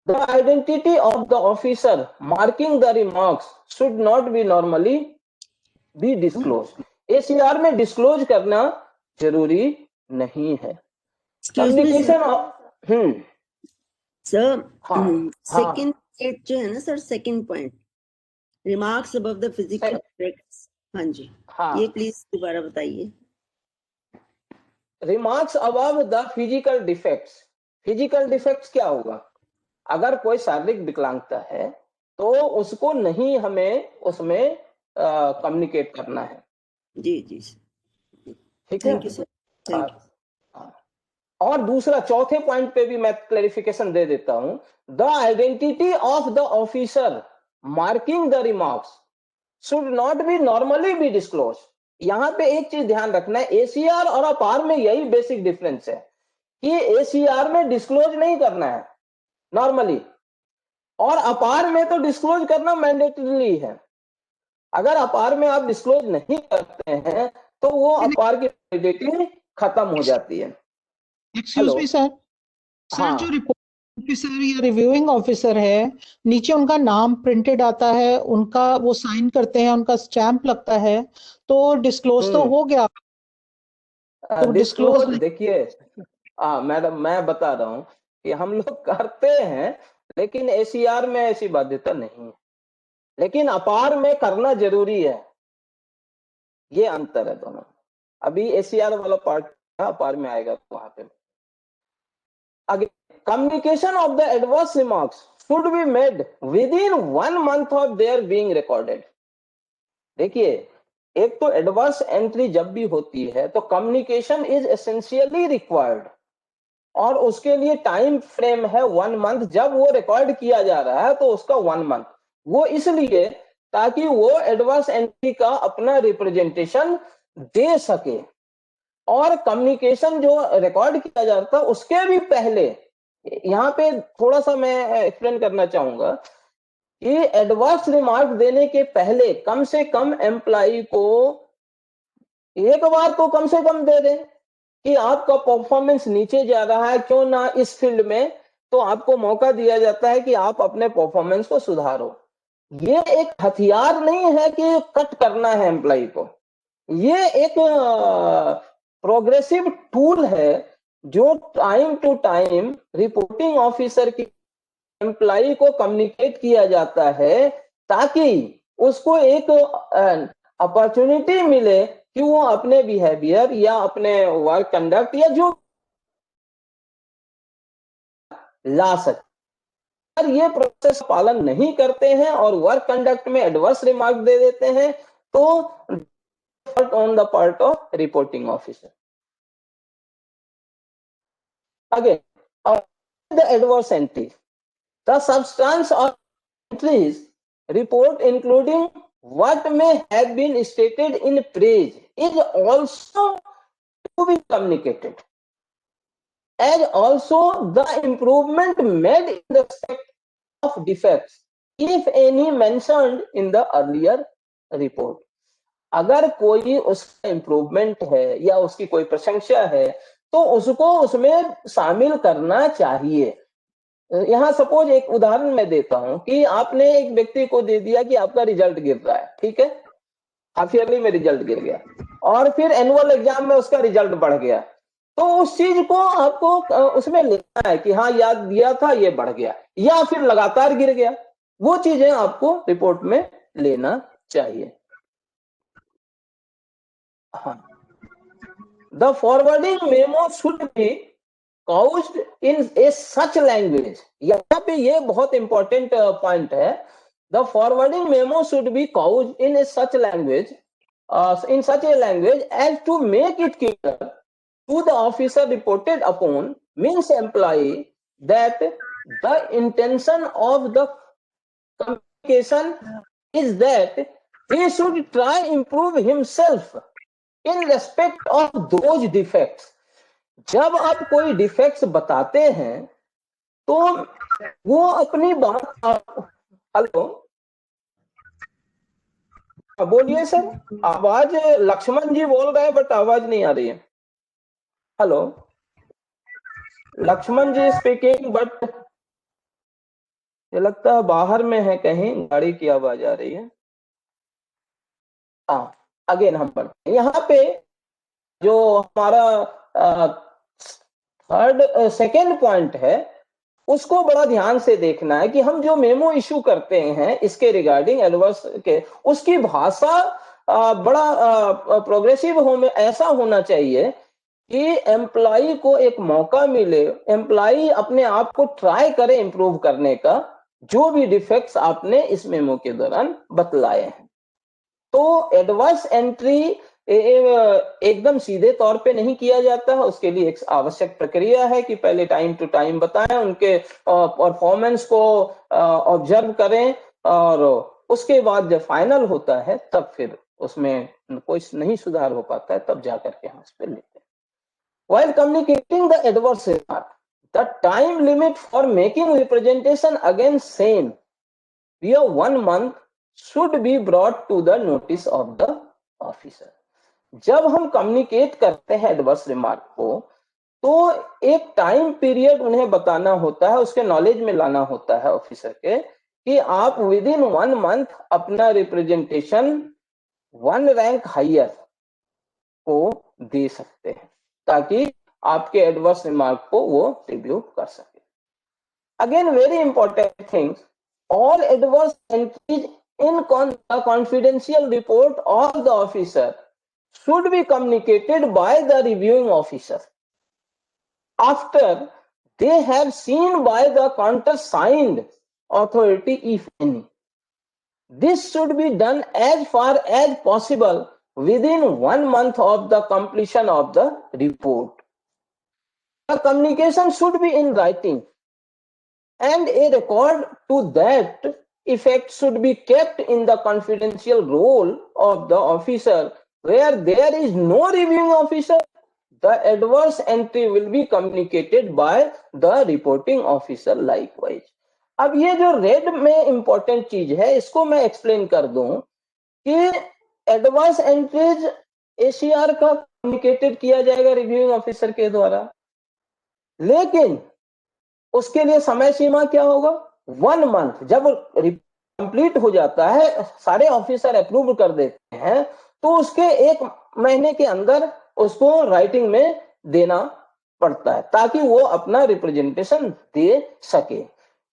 The identity of the officer marking the remarks should not be normally be disclosed. ACR में डिस्क्लोज करना जरूरी नहीं है। कम्युनिकेशन सर हाँ सेकंड पॉइंट जो है ना sir, second point remarks above the physical defects, हाँ जी हाँ ये प्लीज दोबारा बताइए। Remarks above the physical defects. Physical defects क्या होगा? अगर कोई शारीरिक विकलांगता है तो उसको नहीं हमें उसमें कम्युनिकेट करना है। जी जी ठीक है, thank you sir, thank you. और दूसरा चौथे पॉइंट पे भी मैं क्लेरिफिकेशन दे देता हूं। The identity of the officer marking the remarks should not be normally be disclose. यहां पे एक चीज ध्यान रखना है, एसीआर और अपार में यही बेसिक डिफरेंस है कि एसीआर में डिस्क्लोज नहीं करना है नॉर्मली, और अपार में तो डिस्क्लोज करना मैंडेटरी है। अगर अपार में आप डिस्क्लोज नहीं करते हैं तो वो अपार की वैलिडिटी खत्म हो जाती है। एक्सक्यूज मी सर, सर जो रिपोर्ट ऑफिसर या रिव्यूइंग ऑफिसर है, नीचे उनका नाम प्रिंटेड आता है, उनका वो साइन करते हैं, उनका स्टैंप लगता है, तो डिस्क्लोज तो हो गया। तो डिस्क्लोज देखिए मैडम मैं बता रहा हूं कि हम लोग करते हैं लेकिन एसीआर में ऐसी बाध्यता नहीं है, लेकिन अपार में करना जरूरी है। ये अंतर है दोनों। अभी एसीआर वाला पार्ट अपार में आएगा तो वहां पे आगे। Communication of the adverse remarks should be made within 1 month of their being recorded. देखिए, एक तो एडवर्स एंट्री जब भी होती है तो कम्युनिकेशन इज एसेंशियली रिक्वायर्ड और उसके लिए टाइम फ्रेम है 1 मंथ। जब वो रिकॉर्ड किया जा रहा है तो उसका 1 मंथ, वो इसलिए ताकि वो एडवर्स एंट्री का अपना रिप्रेजेंटेशन दे सके। और कम्युनिकेशन जो रिकॉर्ड किया जाता है उसके भी पहले, यहाँ पे थोड़ा सा मैं एक्सप्लेन करना चाहूंगा कि एडवर्स रिमार्क देने के पहले कम से कम एम्प्लॉय को एक बार तो कम से कम दे दें कि आपका परफॉर्मेंस नीचे जा रहा है, क्यों ना इस फील्ड में, तो आपको मौका दिया जाता है कि आप अपने परफॉर्मेंस को सुधारो। ये एक हथियार नहीं है कि कट करना है एम्प्लॉय को, ये एक प्रोग्रेसिव टूल है जो time to time reporting officer की एम्प्लॉय को कम्युनिकेट किया जाता है ताकि उसको एक अपॉर्चुनिटी मिले कि वो अपने बिहेवियर या अपने वर्क कंडक्ट या जो ला सके। अगर ये प्रोसेस पालन नहीं करते हैं और वर्क कंडक्ट में एडवर्स रिमार्क दे देते हैं तो on the part of reporting officer. Again the adverse entry, the substance of entries report including what may have been stated in praise is also to be communicated, as also the improvement made in the respect of defects if any mentioned in the earlier report। अगर कोई उसका इम्प्रूवमेंट है या उसकी कोई प्रशंसा है तो उसको उसमें शामिल करना चाहिए। यहाँ सपोज एक उदाहरण मैं देता हूं कि आपने एक व्यक्ति को दे दिया कि आपका रिजल्ट गिर रहा है, ठीक है, हाफ ईयरली में रिजल्ट गिर गया और फिर एनुअल एग्जाम में उसका रिजल्ट बढ़ गया, तो उस चीज को आपको उसमें लेना है कि हाँ याद दिया था ये बढ़ गया, या फिर लगातार गिर गया, वो चीजें आपको रिपोर्ट में लेना चाहिए। हाँ, the forwarding memo should be couched in a such language, यहाँ पे ये बहुत इंपॉर्टेंट पॉइंट है, the forwarding memo should be couched in a such language as to make it clear to the officer reported upon, means employee, that the intention of the communication is that he should try improve himself in respect of those defects। जब आप कोई डिफेक्ट्स बताते हैं तो वो अपनी बात, हेलो बोलिए सर, आवाज लक्ष्मण जी बोल रहे हैं बट आवाज नहीं आ रही है। Hello Lakshman ji speaking, but ये लगता है बाहर में है, कहीं गाड़ी की आवाज आ रही है। अगेन हम पढ़ते हैं यहाँ पे जो हमारा सेकेंड पॉइंट है उसको बड़ा ध्यान से देखना है कि हम जो मेमो इशू करते हैं इसके रिगार्डिंग एडवर्स के, उसकी भाषा बड़ा प्रोग्रेसिव ऐसा होना चाहिए कि एम्प्लॉय को एक मौका मिले, एम्प्लॉय अपने आप को ट्राई करे इंप्रूव करने का, जो भी डिफेक्ट्स आपने इस मेमो के दौरान बतलाए हैं। तो एडवर्स एंट्री एकदम सीधे तौर पे नहीं किया जाता है, उसके लिए एक आवश्यक प्रक्रिया है कि पहले टाइम टू टाइम बताएं, उनके परफॉर्मेंस को ऑब्जर्व करें और उसके बाद जब फाइनल होता है तब फिर उसमें कोई नहीं सुधार हो पाता है तब जाकर के हम उस पर लेते हैं। While communicating the adverse remark, the time limit for making representation against same via 1 month should be brought to the notice of the officer। जब हम कम्युनिकेट करते हैं एडवर्स रिमार्क को तो एक टाइम पीरियड उन्हें बताना होता है, उसके नॉलेज में लाना होता है ऑफिसर के कि आप विद इन 1 मंथ अपना रिप्रेजेंटेशन 1 रैंक हायर को दे सकते हैं ताकि आपके एडवर्स रिमार्क को वो रिव्यू कर सके। Again very important thing, all adverse entries in confidential report of the officer should be communicated by the reviewing officer after they have seen by the countersigned authority if any. This should be done as far as possible within 1 month of the completion of the report. The communication should be in writing and a record to that effect should be kept in the confidential roll of the officer where there is no reviewing officer the adverse entry will be communicated by the reporting officer likewise. अब ये जो रेड में इंपॉर्टेंट चीज है इसको मैं एक्सप्लेन कर दूं कि एडवांस एंट्रीज एसीआर का कम्युनिकेटेड किया जाएगा रिव्यूइंग ऑफिसर के द्वारा, लेकिन उसके लिए समय सीमा क्या होगा, 1 मंथ। जब कंप्लीट हो जाता है, सारे ऑफिसर अप्रूव कर देते हैं, तो उसके 1 महीने के अंदर उसको राइटिंग में देना पड़ता है ताकि वो अपना रिप्रेजेंटेशन दे सके।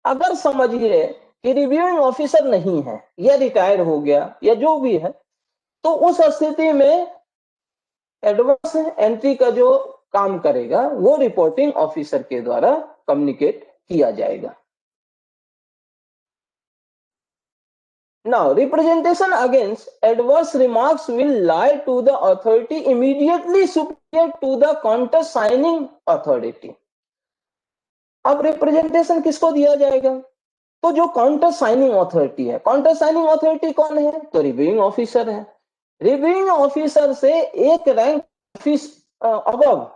अगर समझिए कि रिव्यूइंग ऑफिसर नहीं है या रिटायर हो गया या जो भी है, तो उस स्थिति में एडवांस एंट्री का जो काम करेगा वो रिपोर्टिंग ऑफिसर के द्वारा कम्युनिकेट किया जाएगा। Now, representation against adverse remarks will lie to the authority immediately superior to the countersigning authority. अब रिप्रेजेंटेशन किसको दिया जाएगा, तो जो काउंटर साइनिंग अथॉरिटी है। काउंटर साइनिंग अथॉरिटी कौन है, तो रिव्यूइंग ऑफिसर है। रिव्यूइंग ऑफिसर से 1 रैंक अबव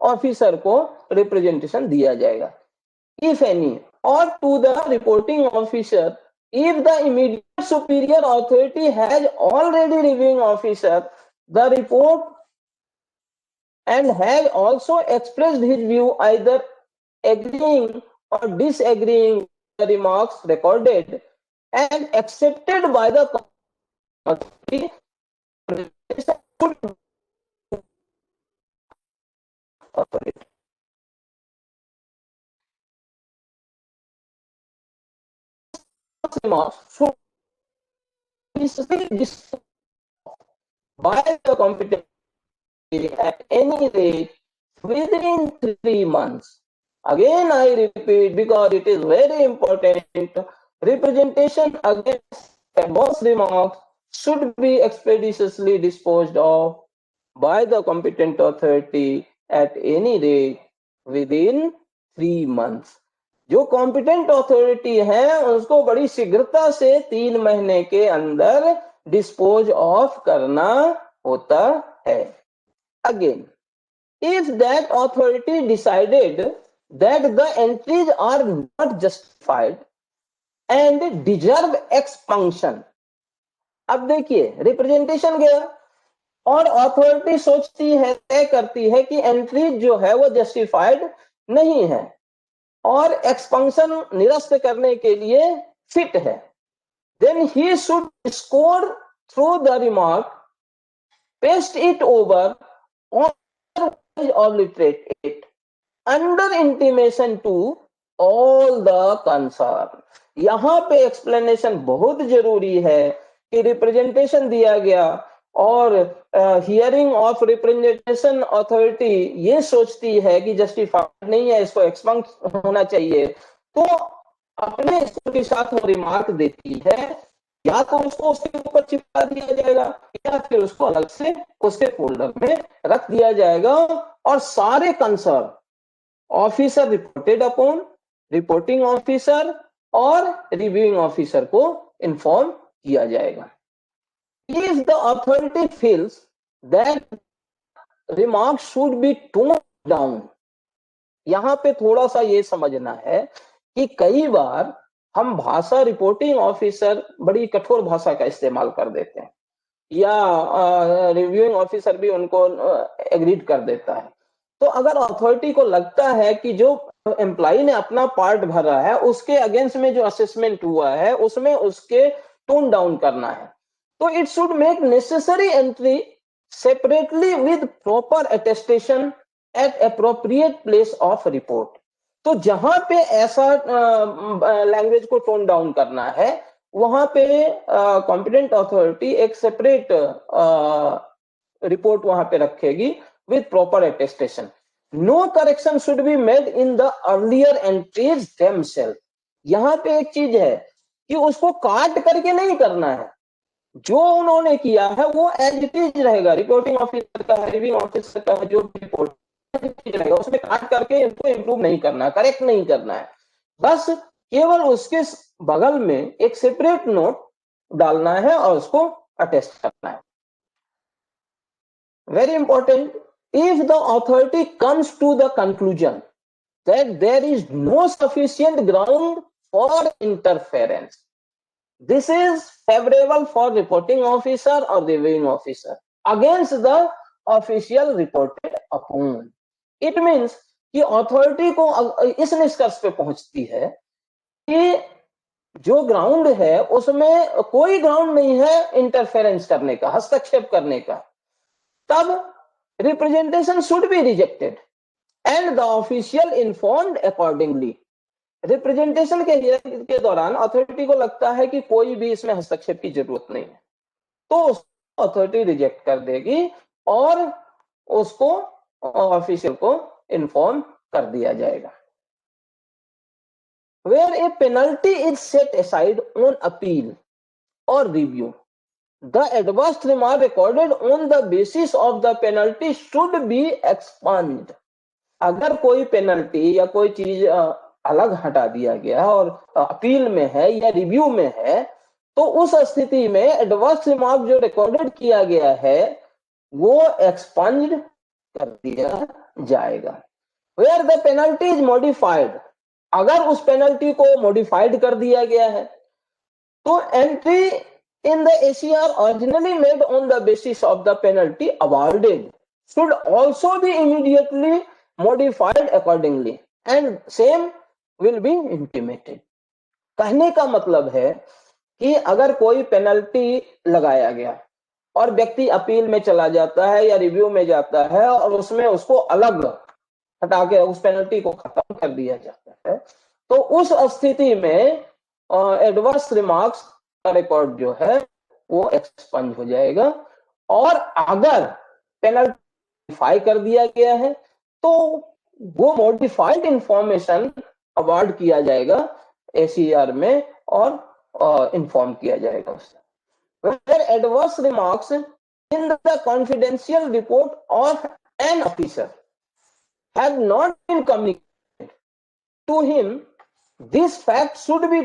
ऑफिसर को रिप्रेजेंटेशन दिया जाएगा, इफ एनी, और to the reporting officer if the immediate superior authority has already reviewing officer the report and has also expressed his view either agreeing or disagreeing with the remarks recorded and accepted by the authority. Remarks should be discussed by the competent at any rate within 3 months. Again, I repeat, because it is very important, representation against adverse remarks should be expeditiously disposed of by the competent authority at any rate within 3 months. जो कॉम्पिटेंट अथॉरिटी है उसको बड़ी शीघ्रता से 3 महीने के अंदर डिस्पोज ऑफ करना होता है। Again, if that authority decided that the entries are not justified and deserve expunction, अब देखिए रिप्रेजेंटेशन गया और अथॉरिटी सोचती है, तय करती है कि एंट्री जो है वो जस्टिफाइड नहीं है और एक्सपंक्शन निरस्त करने के लिए फिट है, then he should score through the remark, paste it over or obliterate it under intimation to all the concerned. यहां पे एक्सप्लेनेशन बहुत जरूरी है कि रिप्रेजेंटेशन दिया गया और हियरिंग ऑफ रिप्रेजेंटेशन अथॉरिटी ये सोचती है कि जस्टिफाइड नहीं है, इसको एक्सपंक्ट होना चाहिए, तो अपने के साथ वो रिमार्क देती है, या तो उसको उसके ऊपर चिपका दिया जाएगा या फिर उसको अलग से उसके फोल्डर में रख दिया जाएगा और सारे concern officer reported upon, reporting officer और रिव्यूइंग ऑफिसर को इन्फॉर्म किया जाएगा। If the authority feels that remarks should be toned down, यहां पे थोड़ा सा ये समझना है कि कई बार हम भाषा, रिपोर्टिंग ऑफिसर बड़ी कठोर भाषा का इस्तेमाल कर देते हैं या रिव्यूइंग ऑफिसर भी उनको एग्रीड कर देता है। तो अगर अथॉरिटी को लगता है कि जो एम्प्लॉय ने अपना पार्ट भरा है उसके अगेंस्ट में जो असेसमेंट हुआ है उसमें उसके टोन डाउन करना है, तो it should make necessary entry separately with proper attestation at appropriate place of report. तो जहां पे ऐसा लैंग्वेज को टोन डाउन करना है वहां पे कॉम्पिटेंट अथॉरिटी एक सेपरेट रिपोर्ट वहां पे रखेगी with proper attestation. No correction should be made in the earlier entries themselves. यहां पे एक चीज है कि उसको काट करके नहीं करना है, जो उन्होंने किया है वो एज इट इज रहेगा। रिपोर्टिंग ऑफिसर का, रिव्यूइंग ऑफिसर का जो रिपोर्ट रहेगा उसमें काट करके इनको इम्प्रूव नहीं करना है, करेक्ट नहीं करना है, बस केवल उसके बगल में एक सेपरेट नोट डालना है और उसको अटेस्ट करना है। Very important, if the authority comes to the conclusion that there is no sufficient ground for interference, this is favorable for reporting officer or reviewing officer against the official reported upon. It means कि अथॉरिटी को इस निष्कर्ष पे पहुंचती है कि जो ग्राउंड है उसमें कोई ग्राउंड नहीं है इंटरफेरेंस करने का, हस्तक्षेप करने का, तब representation should be rejected and the official informed accordingly. Representation के दौरान अथॉरिटी को लगता है कि कोई भी इसमें हस्तक्षेप की जरूरत नहीं है, तो अथॉरिटी रिजेक्ट कर देगी और उसको ऑफिशियल को इन्फॉर्म कर दिया जाएगा। Where a penalty is set aside on appeal or review, the adverse remark recorded on the basis of the penalty should be expunged. अगर कोई पेनल्टी या कोई चीज अलग हटा दिया गया और अपील में है या रिव्यू में है, तो उस स्थिति में एडवर्स रिमार्क जो रिकॉर्डेड किया गया है वो एक्सपंज्ड कर दिया जाएगा। Where the penalty is modified, अगर उस पेनल्टी को मॉडिफाइड कर दिया गया है, तो entry in the ACR originally made on the basis of the penalty awarded should also be immediately modified accordingly and same will be intimated. कहने का मतलब है कि अगर कोई पेनल्टी लगाया गया और व्यक्ति अपील में चला जाता है या रिव्यू में जाता है और उसमें उसको अलग हटा के उस पेनल्टी को खत्म कर दिया जाता है, तो उस स्थिति में एडवर्स रिमार्क्स का रिकॉर्ड जो है वो एक्सपंज हो जाएगा। और अगर पेनल्टी मॉडिफाई कर दिया गया है तो वो मॉडिफाइड इंफॉर्मेशन अवार्ड किया जाएगा ACR में और इन्फॉर्म किया जाएगा उससे। Where adverse remarks in the confidential report of an officer have not been communicated to him, this fact should be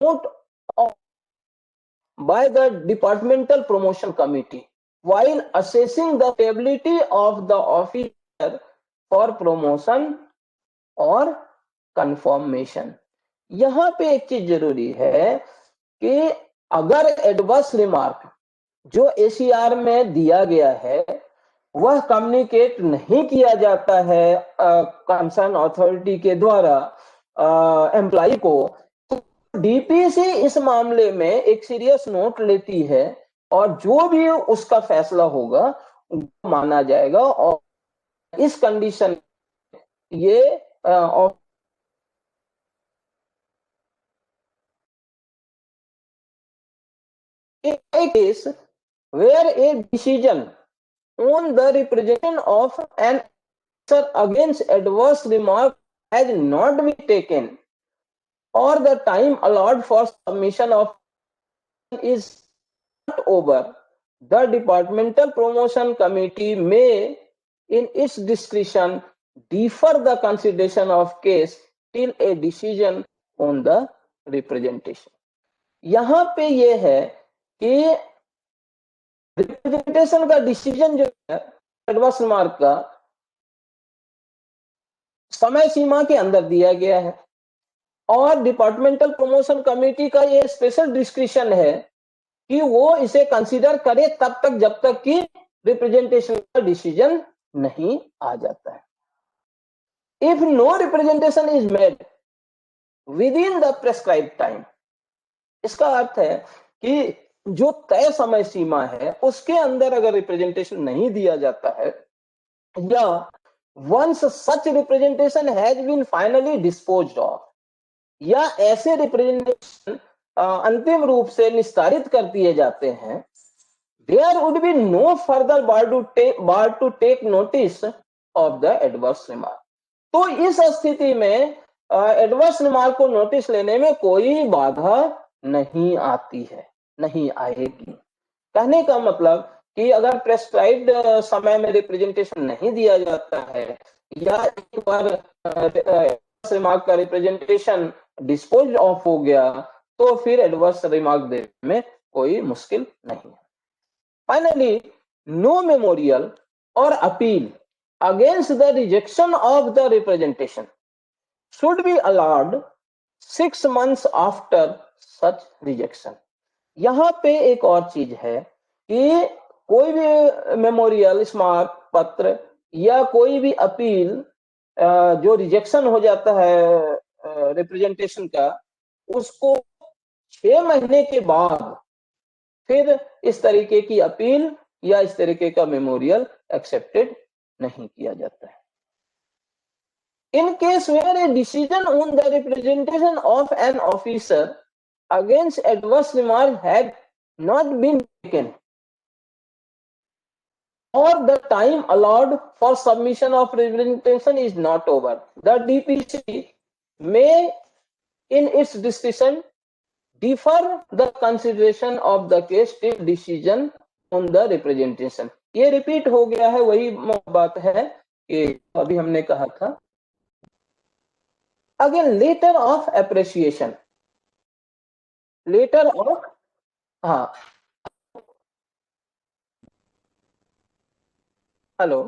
noted by the departmental promotion committee while assessing the ability of the officer for promotion और confirmation। यहाँ पे एक चीज जरूरी है कि अगर एडवर्स रिमार्क जो ACR में दिया गया है वह कम्युनिकेट नहीं किया जाता है कंसर्न अथॉरिटी के द्वारा एम्प्लॉय को, तो DPC इस मामले में एक सीरियस नोट लेती है और जो भी उसका फैसला होगा वो माना जाएगा। और इस कंडीशन ये a case where a decision on the representation of an officer against adverse remark has not been taken or the time allowed for submission of is not over, the departmental promotion committee may in its discretion defer the consideration of case till a decision on the representation। यहाँ पे ये है कि रिप्रेजेंटेशन का डिसीजन जो है एडवर्स रिमार्क का समय सीमा के अंदर दिया गया है और डिपार्टमेंटल प्रमोशन कमेटी का ये स्पेशल डिस्क्रिप्शन है कि वो इसे कंसीडर करे तब तक जब तक कि रिप्रेजेंटेशन का डिसीजन नहीं आ जाता है। If no representation is made within the prescribe time, इसका अर्थ है कि जो तय समय सीमा है उसके अंदर अगर रिप्रेजेंटेशन नहीं दिया जाता है या once such representation has been finally disposed of, या ऐसे रिप्रेजेंटेशन अंतिम रूप से निस्तारित कर दिए जाते हैं, there would be no further bar to take notice of the adverse remark. तो इस स्थिति में एडवर्स रिमार्क को नोटिस लेने में कोई बाधा नहीं आती है, नहीं आएगी। कहने का मतलब कि अगर प्रेस्क्राइब्ड समय में रिप्रेजेंटेशन नहीं दिया जाता है या एक बार रिमार्क का रिप्रेजेंटेशन डिस्पोज ऑफ हो गया तो फिर एडवर्स रिमार्क देने में कोई मुश्किल नहीं है। Finally, no memorial or appeal against the rejection of the representation should be allowed 6 months after such rejection. यहाँ पे एक और चीज है कि कोई भी मेमोरियल, स्मारक पत्र या कोई भी अपील जो रिजेक्शन हो जाता है रिप्रेजेंटेशन का, उसको 6 महीने के बाद फिर इस तरीके की अपील या इस तरीके का मेमोरियल एक्सेप्टेड नहीं किया जाता है. In case where a decision on the representation of an officer against adverse remark had not been taken, or the time allowed for submission of representation is not over, the DPC may, in its decision, defer the consideration of the case till decision on the representation. ये रिपीट हो गया है, वही बात है कि अभी हमने कहा था. Again, letter of appreciation. Letter of, हाँ, हेलो,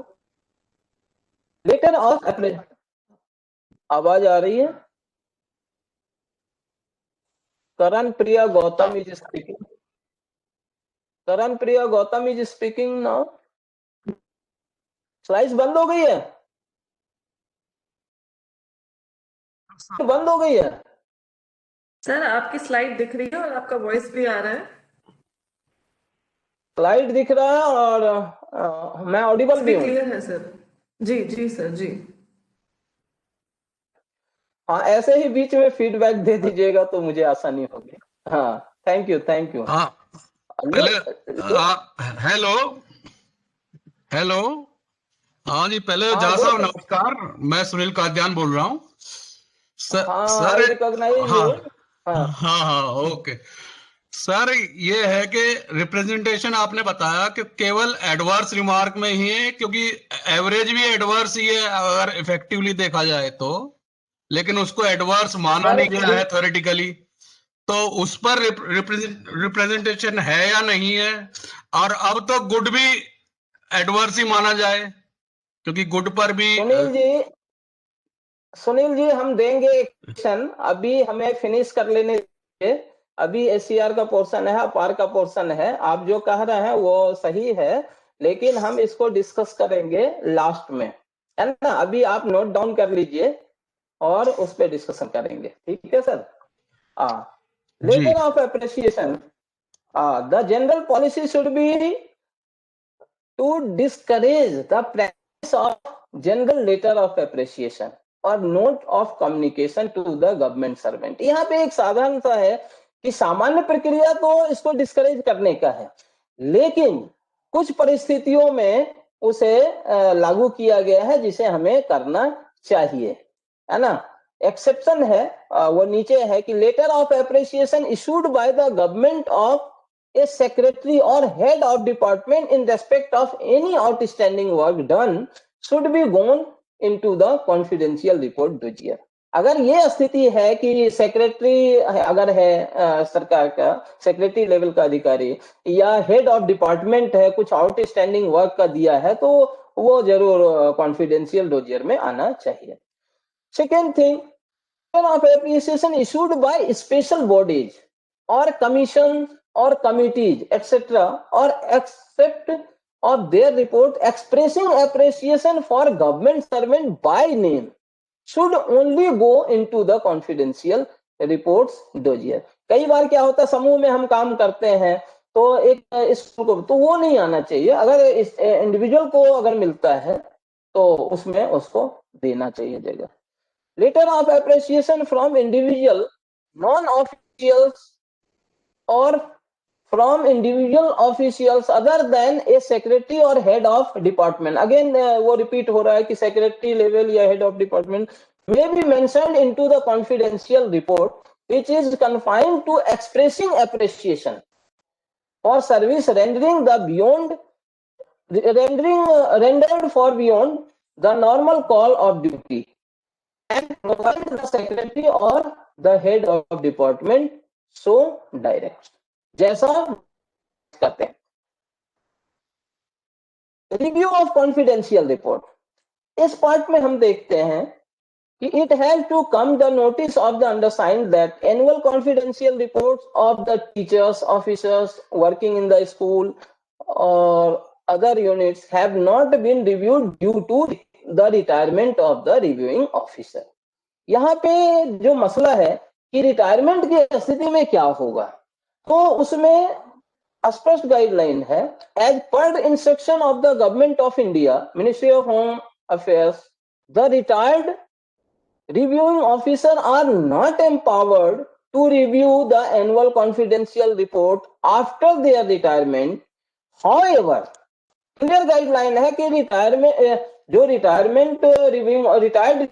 लेटर ऑफ एप्लीकेशन. आवाज आ रही है? Karan Priya Gautam is speaking. Karan Priya Gautam is speaking now. Slides बंद हो गई है? बंद हो गई है? सर आपकी स्लाइड दिख रही है और आपका वॉइस भी आ रहा है. स्लाइड दिख रहा है और मैं ऑडिबल भी हूँ. क्लियर है सर. जी जी सर जी. हाँ, ऐसे ही बीच में फीडबैक दे दीजिएगा तो मुझे आसानी होगी. हाँ, थैंक यू थैंक यू. हाँ, पहले हेलो हेलो. हाँ जी, पहले हाँ, जहाँ बोलो साहब सर. नमस्कार, मैं सुनील काद्यान बोल रहा हूँ. हाँ, सर, रिकॉग्नाइज यू. हाँ हाँ हाँ हाँ, ओके सर. ये है कि रिप्रेजेंटेशन आपने बताया कि केवल एडवर्स रिमार्क में ही है, क्योंकि एवरेज भी एडवर्स ही है अगर इफेक्टिवली देखा जाए तो, लेकिन उसको एडवर्स माना नहीं गया है थ्योरेटिकली. तो उस पर रिप्रेजेंटेशन है या नहीं है? और अब तो गुड भी एडवर्स ही माना जाए, क्योंकि गुड पर भी. सुनील जी हम देंगे एक्शन, अभी हमें फिनिश कर लेने दीजिए. अभी एससीआर का पोर्शन है, अपार का पोर्शन है. आप जो कह रहे हैं वो सही है, लेकिन हम इसको डिस्कस करेंगे लास्ट में, है ना. अभी आप नोट डाउन कर लीजिए और उस पर डिस्कशन करेंगे. ठीक है sir. Letter of appreciation. The general policy should be to discourage the practice of general letter of appreciation और note of communication to the government servant. यहाँ पे एक साधारण सा है कि सामान्य प्रक्रिया तो इसको डिस्करेज करने का है, लेकिन कुछ परिस्थितियों में उसे लागू किया गया है जिसे हमें करना चाहिए, है ना. एक्सेप्शन है, वो नीचे है कि letter of appreciation issued by the government of a secretary or head of department in respect of any outstanding work done should be gone into the confidential report dossier. अगर ये स्थिति है कि सेक्रेटरी अगर है सरकार का, सेक्रेटरी लेवल का अधिकारी या हेड ऑफ डिपार्टमेंट है, कुछ आउटस्टैंडिंग वर्क का दिया है, तो वो जरूर कॉन्फिडेंशियल डोजियर में आना चाहिए. Second thing, of appreciation issued by special bodies or commissions or committees etc. or accept of their report expressing appreciation for government servant by name should only go into the confidential reports dossier. कई बार क्या होता है, समूह में हम काम करते हैं तो एक स्कूल को तो वो नहीं आना चाहिए. अगर इस इंडिविजुअल को अगर मिलता है तो उसमें उसको देना चाहिए जगह. Letter of appreciation from individual non officials or from individual officials other than a secretary or head of department. Again वो repeat हो रहा है कि secretary level या head of department may be mentioned into the confidential report which is confined to expressing appreciation for service rendering the beyond rendered for beyond the normal call of duty and provide the secretary or the head of department so direct. जैसा करते हैं. रिव्यू ऑफ कॉन्फिडेंशियल रिपोर्ट, इस पार्ट में हम देखते हैं कि it has to come the notice of the undersigned that annual confidential reports of the teachers, officers working in the school or other units have not been reviewed due to the retirement of the reviewing officer. यहाँ पे जो मसला है कि रिटायरमेंट की स्थिति में क्या होगा, तो उसमें स्पष्ट गाइडलाइन है, as per instruction of the government of India, ministry of home affairs, the retired reviewing officer are not empowered to review the annual confidential report after their retirement. However, clear guideline है कि रिटायर्ड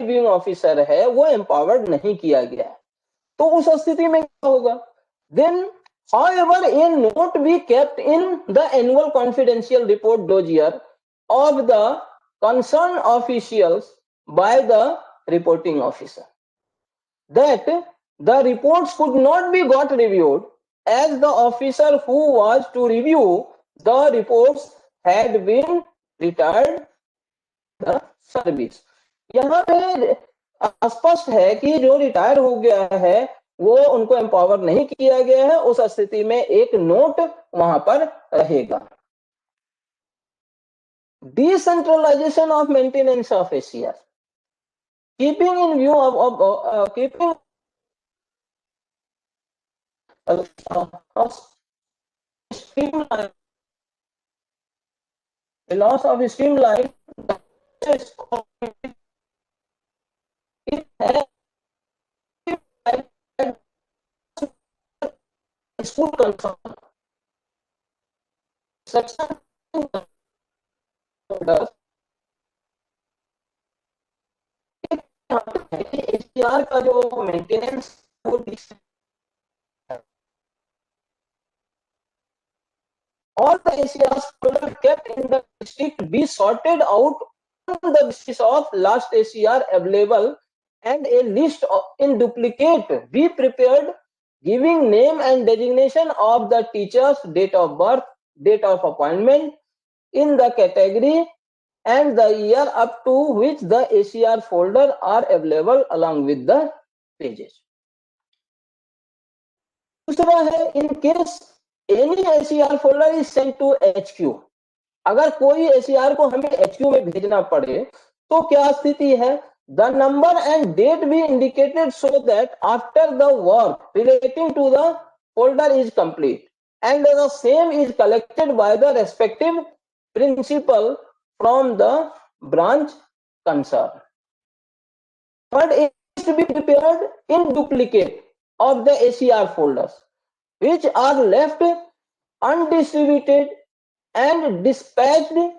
रिव्यूइंग ऑफिसर है वो एम्पावर्ड नहीं किया गया है, तो उस स्थिति में क्या होगा, then however a note be kept in the annual confidential report dossier of the concerned officials by the reporting officer that the reports could not be got reviewed as the officer who was to review the reports had been retired the service. यहाँ पे स्पष्ट है कि जो रिटायर हो गया है वो उनको एम्पावर नहीं किया गया है, उस स्थिति में एक नोट वहां पर रहेगा. Decentralisation of maintenance of ACR, keeping in view of keeping streamline, the loss of streamline, it has school concern section ACR का जो maintenance all the ACRs kept in the district be sorted out on the basis of last ACR available and a list in duplicate be prepared giving name and designation of the teacher's date of birth, date of appointment in the category and the year up to which the ACR folder are available along with the pages. दूसरा है, in case any ACR folder is sent to HQ, अगर कोई ACR को हमें HQ में भेजना पड़े तो क्या स्थिति है, the number and date be indicated so that after the work relating to the folder is complete and the same is collected by the respective principal from the branch concerned. But it is to be prepared in duplicate of the ACR folders, which are left undistributed and dispatched to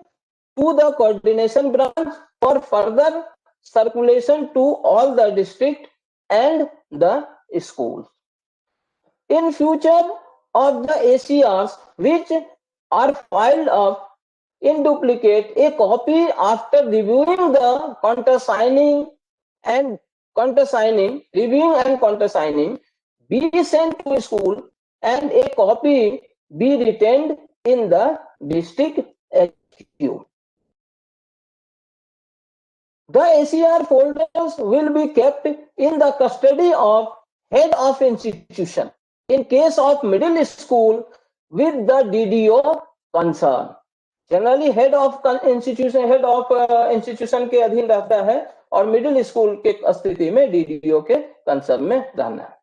the coordination branch for further circulation to all the district and the schools. In future of the ACRs which are filed up in duplicate, a copy after reviewing the countersigning and reviewing and countersigning be sent to school and a copy be retained in the district HQ. The ACR folders will be kept in the custody of head of institution in case of middle school with the DDO concerned. Generally head of institution के अधीन रहता है और मिडिल स्कूल के स्थिति में डीडीओ के कंसर्न में रहना है.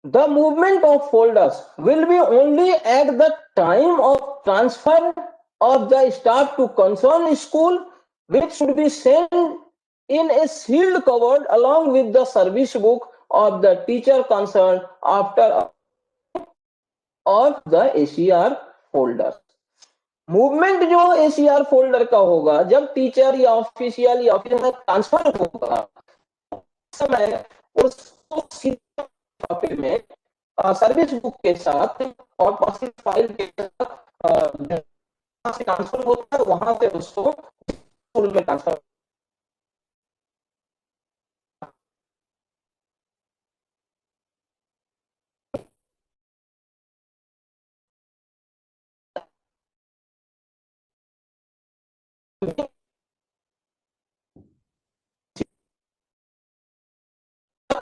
The movement of folders will be only at the time of transfer of the staff to concerned school, which should be sent in a sealed cover along with the service book of the teacher concerned after of the ACR folder. Movement जो एसीआर फोल्डर का होगा जब टीचर या ऑफिशियल या ऑफिसर ट्रांसफर होगा, समय उसको कॉपी में सर्विस बुक के साथ और पासिंग फाइल के साथ ट्रांसफर होता है, वहां से उसको स्कूल में transfer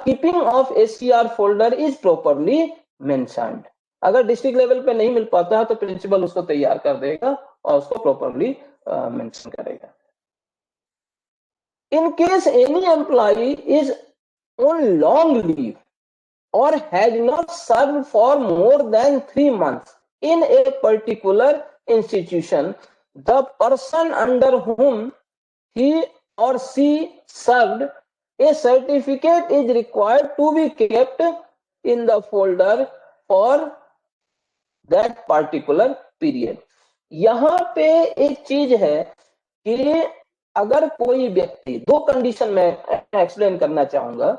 keeping of ACR folder is properly mentioned. अगर डिस्ट्रिक्ट लेवल पे नहीं मिल पाता है तो प्रिंसिपल उसको तैयार कर देगा और उसको प्रॉपरली मेंशन करेगा। In case any employee is on long leave or has not served for more than 3 months in a particular institution, the person under whom he or she served, a certificate is required to be kept in the folder for that particular period। यहाँ पे एक चीज है कि अगर कोई व्यक्ति, दो कंडीशन में एक्सप्लेन करना चाहूंगा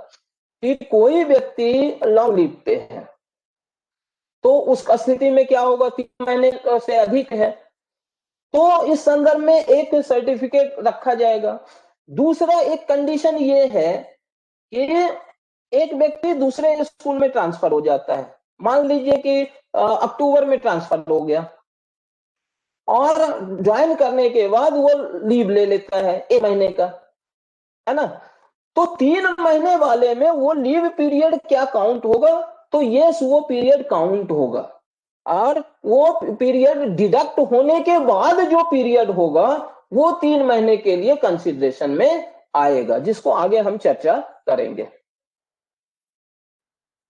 कि कोई व्यक्ति लॉन्ग लीव पे है तो उस स्थिति में क्या होगा, 3 महीने से अधिक है तो इस संदर्भ में एक सर्टिफिकेट रखा जाएगा। दूसरा एक कंडीशन ये है कि एक व्यक्ति दूसरे स्कूल में ट्रांसफर हो जाता है, मान लीजिए कि अक्टूबर में ट्रांसफर हो गया और ज्वाइन करने के बाद वो लीव ले लेता है 1 महीने का, है ना, तो 3 महीने वाले में वो लीव पीरियड क्या काउंट होगा, तो यस वो पीरियड काउंट होगा और वो पीरियड डिडक्ट होने के बाद जो पीरियड होगा वो 3 महीने के लिए कंसिडरेशन में आएगा, जिसको आगे हम चर्चा करेंगे।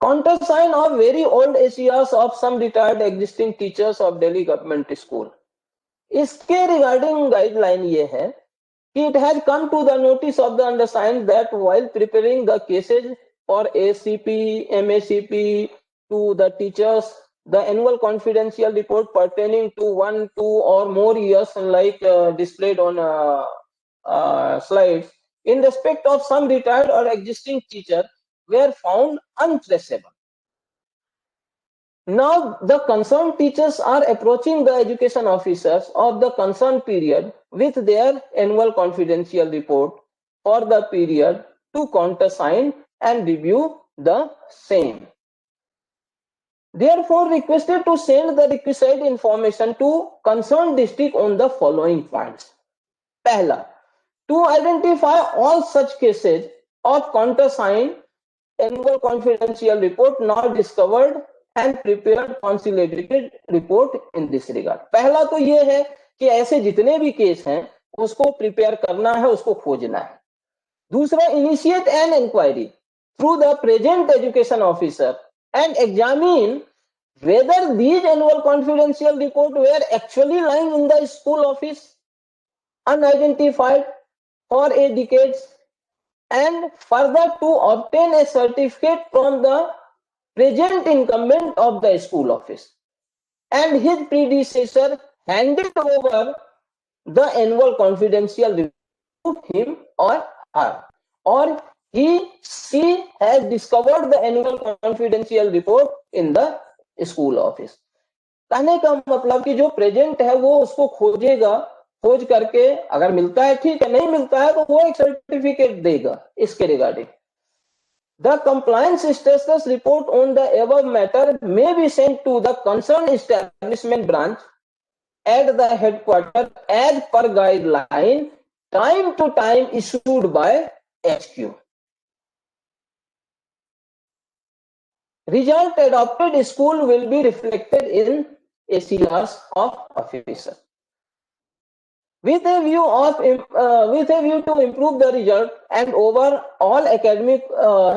Countersign of very old ACRs of some retired existing teachers of Delhi government school। इसके रिगार्डिंग गाइडलाइन ये है कि it has come to the notice of the undersigned that while preparing the cases for ACP, MACP to the teachers, the annual confidential report pertaining to 1, 2 or more years like displayed on slides in respect of some retired or existing teacher were found untraceable। Now the concerned teachers are approaching the education officers of the concerned period with their annual confidential report for the period to countersign and review the same। Therefore requested to send the requisite information to concerned district on the following points। पहला, to identify all such cases of countersign annual confidential report not discovered and prepared consolidated report in this regard। पहला तो ये है कि ऐसे जितने भी केस हैं उसको प्रिपेयर करना है, उसको खोजना है। दूसरा, initiate an enquiry through the present education officer and examine whether these annual confidential report were actually lying in the school office unidentified for a decades, and further to obtain a certificate from the present incumbent of the school office and his predecessor handed over the annual confidential report to him or her, or she has discovered the annual confidential report in the school office। कहने का मतलब कि जो प्रेजेंट है वो उसको खोजेगा, खोज करके अगर मिलता है ठीक है, नहीं मिलता है तो वो एक सर्टिफिकेट देगा इसके regarding. The compliance status report on the above matter may be sent to the concerned establishment branch at the headquarters as per guideline time to time issued by HQ। Result adopted school will be reflected in ACRs of officer with a view to improve the result and overall academic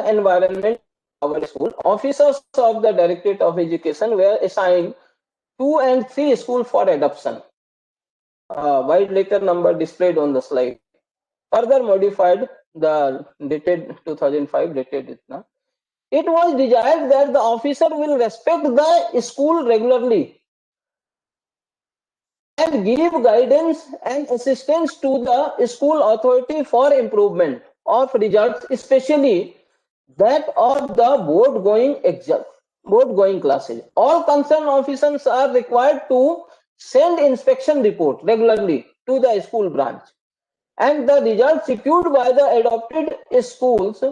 environment of our school. Officers of the Directorate of Education were assigned 2 and 3 schools for adoption. White letter number displayed on the slide. Further modified the dated 2005 dated itna. It was desired that the officer will respect the school regularly and give guidance and assistance to the school authority for improvement of results, especially that of the board going classes. All concerned officers are required to send inspection report regularly to the school branch, and the results secured by the adopted schools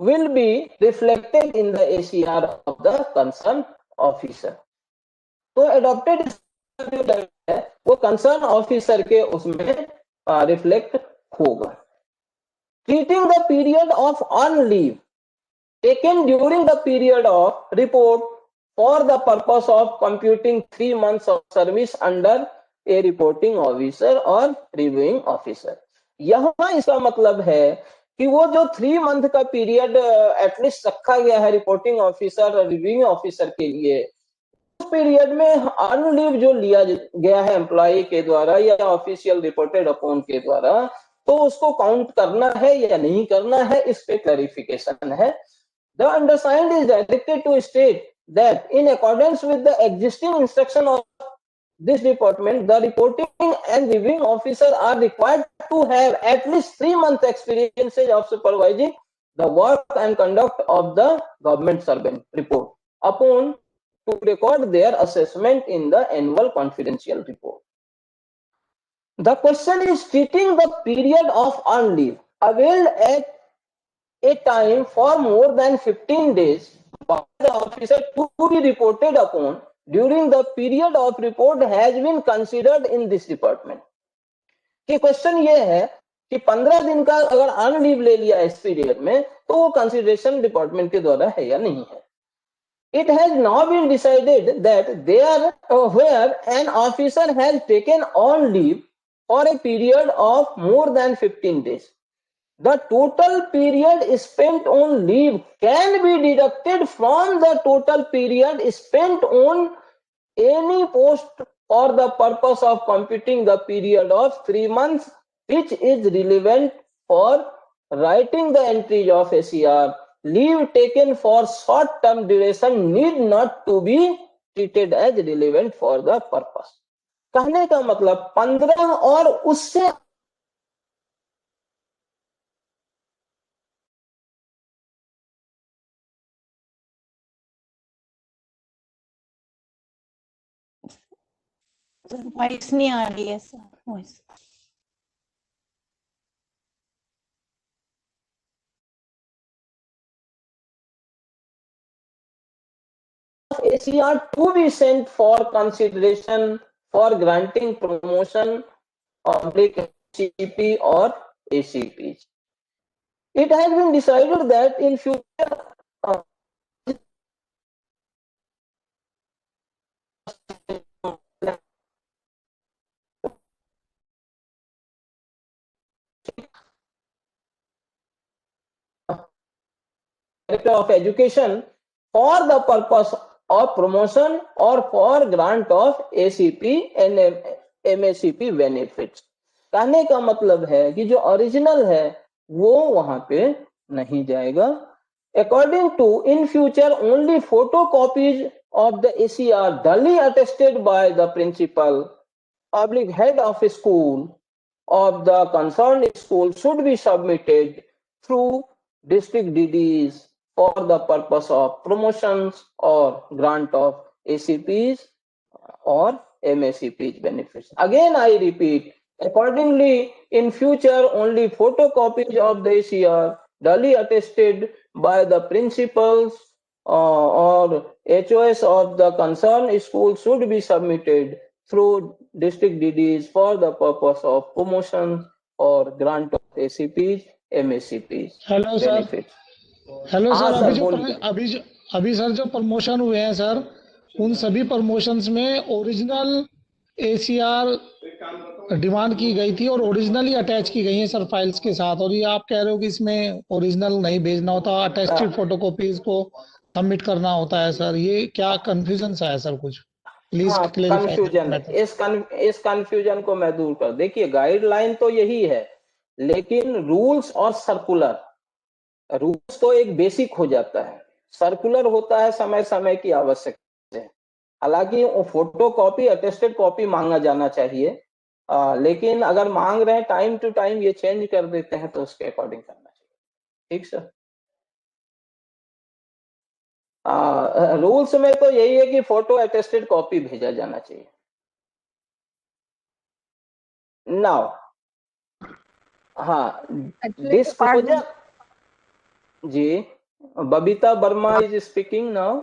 will be reflected in the ACR of the concerned officer। तो adopted वो कंसर्न ऑफिसर के उसमें रिफ्लेक्ट होगा। Treating the period of on leave taken during the period of report for the purpose of computing 3 months of service under a reporting officer or reviewing officer। यहाँ इसका मतलब है कि वो जो 3 मंथ का पीरियड एटलीस्ट रखा गया है रिपोर्टिंग ऑफिसर और रिव्यूइंग ऑफिसर के लिए, उस पीरियड में अर्न लीव जो लिया गया है एम्प्लॉय के द्वारा या ऑफिशियल रिपोर्टेड अपॉन के द्वारा, तो उसको काउंट करना है या नहीं करना है, इस पे क्लैरिफिकेशन है। The undersigned is directed to state that in accordance with the existing instruction of this department, the reporting and reviewing officer are required to have at least 3 months experience of supervising the work and conduct of the government servant report upon to record their assessment in the annual confidential report. The question is treating the period of on leave availed at a time for more than 15 days by the officer to be reported upon during the period of report has been considered in this department। कि क्वेश्चन ये है कि 15 दिन का अगर अन लीव ले लिया इस पीरियड में, तो वो कंसिडरेशन डिपार्टमेंट के द्वारा है या नहीं है। It has now been decided that there where an officer has taken on leave for a period of more than 15 days, the total period spent on leave can be deducted from the total period spent on any post for the purpose of computing the period of 3 months, which is relevant for writing the entries of ACR. Leave taken for short term duration need not to be treated as relevant for the purpose। कहने का मतलब 15 और उससे वॉइस नहीं आ रही है sir, voice. ACR to be sent for consideration for granting promotion of CP or ACPs. It has been decided that in future Director of Education for the purpose of promotion or for grant of ACP and MACP benefits। कहने का मतलब है कि जो ओरिजिनल है वो वहां पे नहीं जाएगा। According to in future only photocopies of the ACR duly attested by the principal public head of school of the concerned school should be submitted through district DDs for the purpose of promotions or grant of ACPs or MACPs benefits। Again I repeat, accordingly in future only photocopies of the ACR duly attested by the principals or HOS of the concerned school should be submitted through district DDs for the purpose of promotion or grant of ACPs, MACPs hello sir, benefits। Hello हाँ सर, सर, अभी सर जो प्रमोशन हुए हैं सर, उन सभी प्रमोशंस में ओरिजिनल ACR डिमांड की गई थी और ओरिजिनल ही अटैच की गई है सर फाइल्स के साथ, और ये आप कह रहे हो कि इसमें ओरिजिनल नहीं भेजना होता, अटेस्टेड फोटोकॉपीज को सबमिट करना होता है सर। ये क्या कंफ्यूजन सा है सर? कुछ प्लीज क्लेरिफाई। कंफ्यूजन इस कंफ्यूजन को मैं दूर कर। देखिए गाइडलाइन तो यही है, लेकिन रूल्स और सर्कुलर, रूल्स तो एक बेसिक हो जाता है, सर्कुलर होता है समय समय की आवश्यकता है। हालांकि फोटो कॉपी अटेस्टेड कॉपी मांगा जाना चाहिए, लेकिन अगर मांग रहे हैं टाइम टू टाइम ये चेंज कर देते हैं तो उसके अकॉर्डिंग करना चाहिए। ठीक सर। रूल्स में तो यही है कि फोटो अटेस्टेड कॉपी भेजा जाना चाहिए। नाउ हाँ, डिस्क्लोजर जी, Babita Verma is speaking now.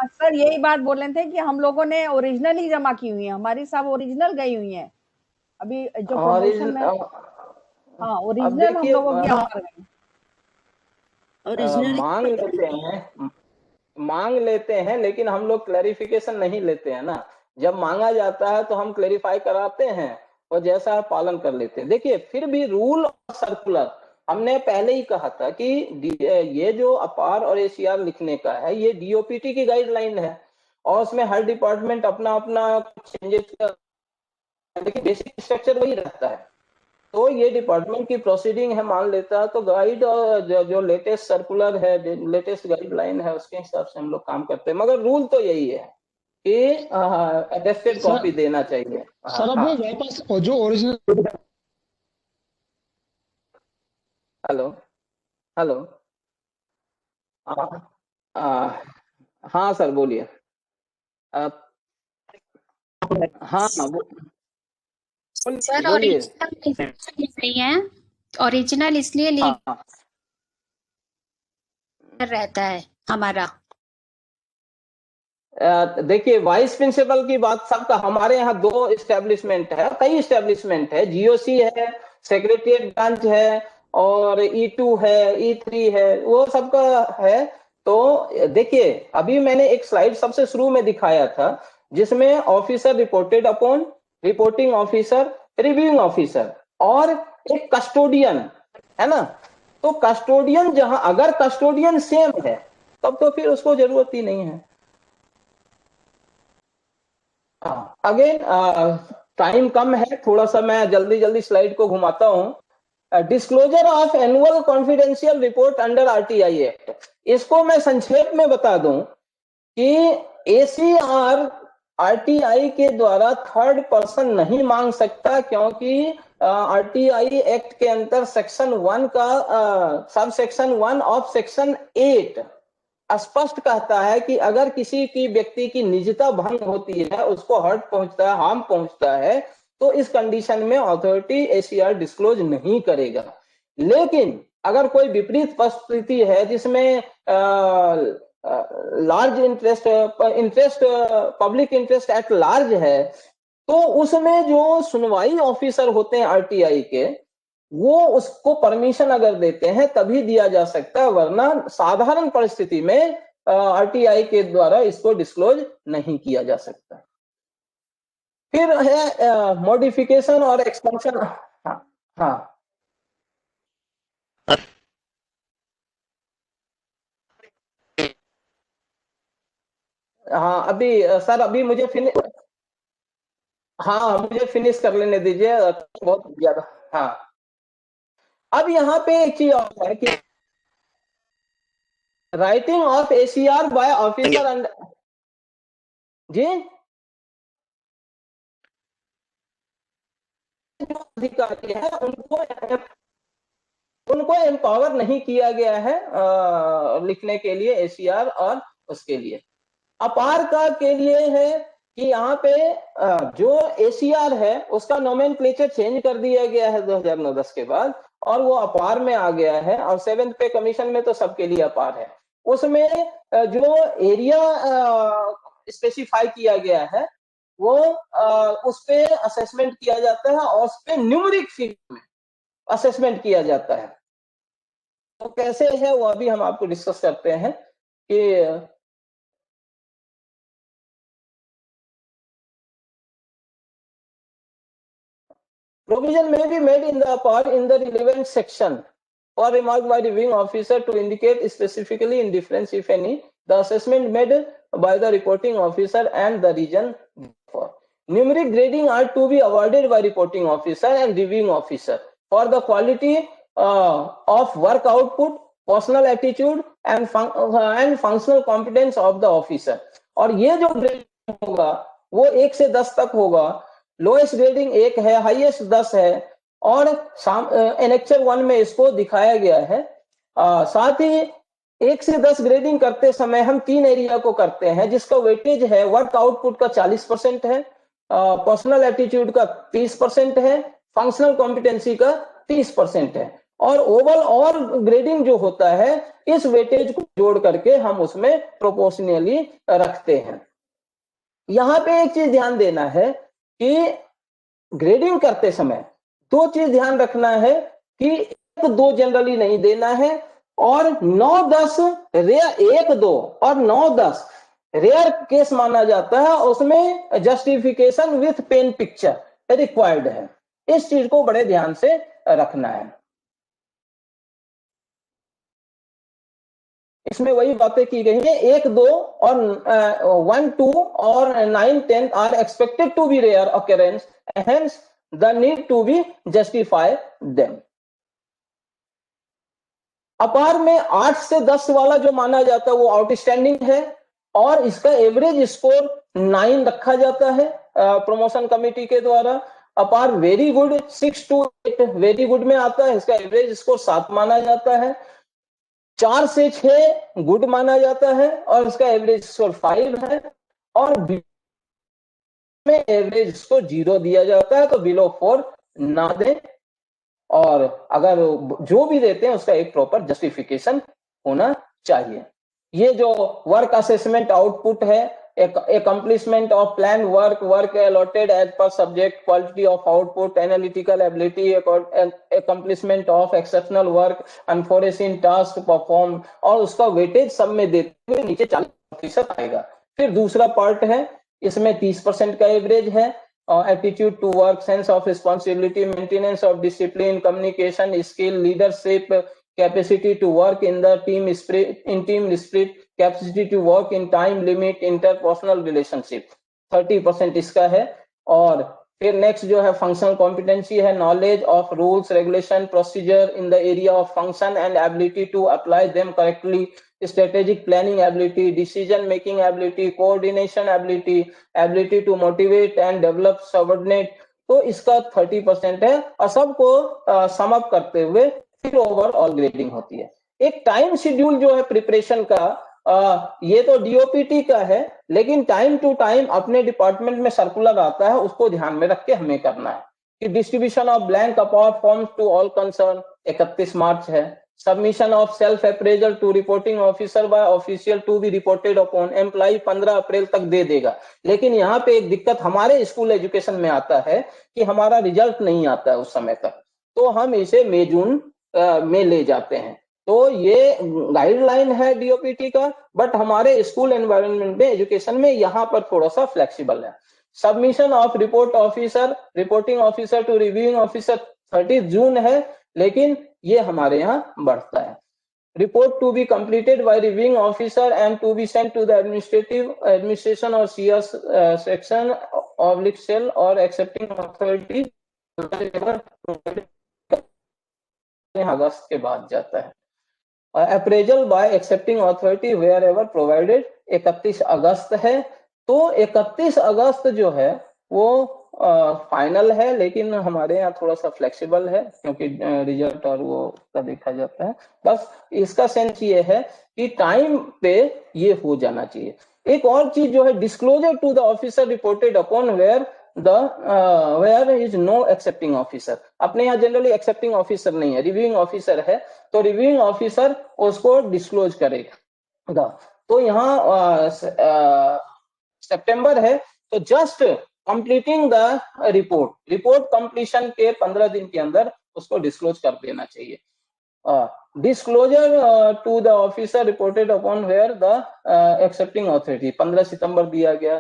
Sir यही बात बोल रहे थे कि हम लोगों ने ओरिजिनल ही जमा की हुई है, हमारी सब ओरिजिनल गई हुई है। अभी जो प्रमोशन में हाँ अब ओरिजिनल हम देखिए लोगों की अपार गए। ओरिजिनल मांग लेते हैं लेकिन हम लोग क्लैरिफिकेशन नहीं लेते हैं ना। जब मांगा जाता है तो हम क्लैरिफाई कराते हैं और जैसा है पालन कर लेते हैं। देखिए फिर भी रूल और सर्कुलर हमने पहले ही कहा था कि ये जो अपार और एसीआर लिखने का है ये डीओपीटी की गाइडलाइन है और उसमें हर डिपार्टमेंट अपना अपना चेंजेस कर, लेकिन बेसिक स्ट्रक्चर वही रहता है। तो ये डिपार्टमेंट की प्रोसीडिंग है मान लेता है तो गाइड और जो लेटेस्ट सर्कुलर है, लेटेस्ट गाइडलाइन है उसके हिसाब से हम लोग काम करते हैं। मगर रूल तो यही है कि अटेस्टेड कॉपी देना चाहिए। सर अब वो वापस जो ओरिजिनल हेलो हेलो हाँ सर बोलिए। हाँ सर बोलिए। ओरिजिनल नहीं है, ओरिजिनल इसलिए लीक रहता है हमारा। देखिए वाइस प्रिंसिपल की बात सबका, हमारे यहाँ 2 एस्टेब्लिशमेंट है, कई एस्टेब्लिशमेंट है, जीओसी है, सेक्रेटरिएट ब्रांच है और E2 है, E3 है, वो सबका है। तो देखिए अभी मैंने एक स्लाइड सबसे शुरू में दिखाया था जिसमें officer reported upon, reporting officer, reviewing officer और एक कस्टोडियन है ना। तो कस्टोडियन जहां अगर कस्टोडियन सेम है तब तो फिर उसको जरूरत ही नहीं है। अगेन टाइम कम है, थोड़ा सा मैं जल्दी जल्दी स्लाइड को घुमाता हूं। Disclosure of annual confidential report under RTI act, इसको मैं संक्षेप में बता दूं कि एसीआर आरटीआई के द्वारा थर्ड पर्सन नहीं मांग सकता क्योंकि आरटीआई एक्ट के अंदर सेक्शन 1 का सब सेक्शन 1 ऑफ सेक्शन 8 स्पष्ट कहता है कि अगर किसी की व्यक्ति की निजता भंग होती है, उसको हर्ट पहुंचता है, हार्म पहुंचता है, तो इस कंडीशन में अथॉरिटी एसीआर डिस्क्लोज नहीं करेगा। लेकिन अगर कोई विपरीत परिस्थिति है जिसमें large interest public interest at large है, तो उसमें जो सुनवाई ऑफिसर होते हैं आरटीआई के, वो उसको परमिशन अगर देते हैं तभी दिया जा सकता है, वरना साधारण परिस्थिति में आरटीआई के द्वारा इसको डिस्क्लोज नहीं किया जा सकता। फिर है मॉडिफिकेशन और एक्सपेंशन। हाँ हाँ अभी सर अभी मुझे मुझे फिनिश कर लेने दीजिए, बहुत ज्यादा। हाँ अब यहाँ पे एक चीज और है कि writing of ACR by officer under, जी जो अधिकारी है उनको एम्पावर नहीं किया गया है लिखने के लिए एसीआर और उसके लिए। अपार का के लिए है कि यहाँ पे जो एसीआर है उसका नोमेनक्लेचर चेंज कर दिया गया है 2009-10 के बाद और वो अपार में आ गया है और 7th पे कमीशन में तो सबके लिए अपार है। उसमें जो एरिया स्पेसिफाई किया गया है वो उस पे असेसमेंट किया जाता है और उस पे न्यूमेरिक फिगर में असेसमेंट किया जाता है। तो कैसे है वो अभी हम आपको डिस्कस करते हैं कि provision may be made in the part in the relevant section or remark by reviewing officer to indicate specifically in difference, if any, the assessment made by the reporting officer and the region. For numeric grading are to be awarded by reporting officer and reviewing officer for the quality of work output, personal attitude and functional competence of the officer. और ये जो ग्रेडिंग होगा वो 1 से 10 तक होगा। लोएस्ट ग्रेडिंग 1 है, हाईएस्ट 10 है और एनेक्चर 1 में इसको दिखाया गया है। साथ ही 1 से 10 ग्रेडिंग करते समय हम 3 एरिया को करते हैं जिसका वेटेज है वर्क आउटपुट का 40% है, पर्सनल एटीट्यूड का 30% है, फंक्शनल कॉम्पिटेंसी का 30% है और ओवरऑल ग्रेडिंग जो होता है इस वेटेज को जोड़ करके हम उसमें प्रोपोर्शनली रखते हैं। यहाँ पे एक चीज ध्यान देना है कि ग्रेडिंग करते समय 2 चीज ध्यान रखना है कि 1-2 जनरली नहीं देना है, और 9-10 रेयर, 1-2 और 9-10 रेयर केस माना जाता है, उसमें justification with pen picture required है। इस चीज को बड़े ध्यान से रखना है। इसमें वही बातें की गई है, 1-2 और 1-2 और 9-10 are expected to be rare occurrence, hence the need to be justify them। अपार में 8 से 10 वाला जो माना जाता है वो आउटस्टैंडिंग है, और इसका एवरेज स्कोर 9 रखा जाता है प्रमोशन कमेटी के द्वारा। अपार very good 6 to 8 very good में आता है, इसका एवरेज स्कोर 7 माना जाता है। 4 से 6 गुड माना जाता है और इसका एवरेज स्कोर 5 है, और में एवरेज स्कोर 0 दिया जाता है, तो बिलो 4 ना दें, और अगर जो भी देते हैं उसका एक प्रॉपर जस्टिफिकेशन होना चाहिए। ये जो वर्क असेसमेंट आउटपुट है, accomplishment of planned work allotted as per subject, quality of output, analytical ability, accomplishment of exceptional work, unforeseen task performed, और उसका वेटेज सब में देते हुए नीचे 40% आएगा। फिर दूसरा पार्ट है, इसमें 30% का एवरेज है, attitude to work, sense of responsibility, maintenance of discipline, communication skill, leadership, capacity to work in the team spirit, capacity to work in time limit, interpersonal relationship, 30% इसका है। और फिर नेक्स्ट जो है फंक्शनल कॉम्पिटेंसी है, knowledge of rules, regulation, procedure in the area of function and ability to apply them correctly, strategic planning ability, decision making ability, coordination ability, ability to motivate and develop subordinate, तो इसका 30% है। और सबको सम अप करते हुए फिर ओवरऑल ग्रेडिंग होती है। एक टाइम शेड्यूल जो है प्रिपरेशन का, ये तो डीओपीटी का है, लेकिन टाइम टू टाइम अपने डिपार्टमेंट में सर्कुलर आता है, उसको ध्यान में रख के हमें करना है कि distribution of blank APAR forms to all concern 31 March है। Submission of self appraisal to reporting officer by official to be reported upon employ 15 April तक दे देगा। लेकिन यहाँ पे एक दिक्कत हमारे स्कूल एजुकेशन में आता है कि हमारा रिजल्ट नहीं आता है उस समय तक, तो हम इसे मई जून में ले जाते हैं। तो ये गाइडलाइन है डीओपीटी का, बट हमारे स्कूल एनवायरनमेंट में, एजुकेशन में यहाँ पर थोड़ा सा फ्लेक्सिबल है। Submission of report officer, reporting officer to reviewing officer 30 June है, लेकिन ये हमारे यहाँ बढ़ता है। Report to be completed by reviewing officer and to be sent to the administration और सीएस सेक्शन ऑब्लिक सेल और एक्सेप्टिंग अथॉरिटी अगस्त के बाद जाता है। Appraisal by accepting authority wherever provided 31 अगस्त है। तो 31 अगस्त जो है वो फाइनल है, लेकिन हमारे यहाँ थोड़ा सा फ्लेक्सिबल है क्योंकि रिजल्ट और वो का देखा जाता है। बस इसका सेंस ये है कि टाइम पे ये हो जाना चाहिए। एक और चीज जो है, disclosure to the officer reported upon where where is no accepting officer. अपने यहाँ जनरली एक्सेप्टिंग ऑफिसर नहीं है, रिव्यूइंग ऑफिसर है, तो रिव्यूइंग ऑफिसर उसको डिस्क्लोज करेगा। तो यहाँ सितंबर है, तो just completing the report completion के 15 दिन के अंदर उसको डिस्क्लोज कर देना चाहिए। Disclosure to the officer reported upon where the accepting authority 15 सितंबर दिया गया।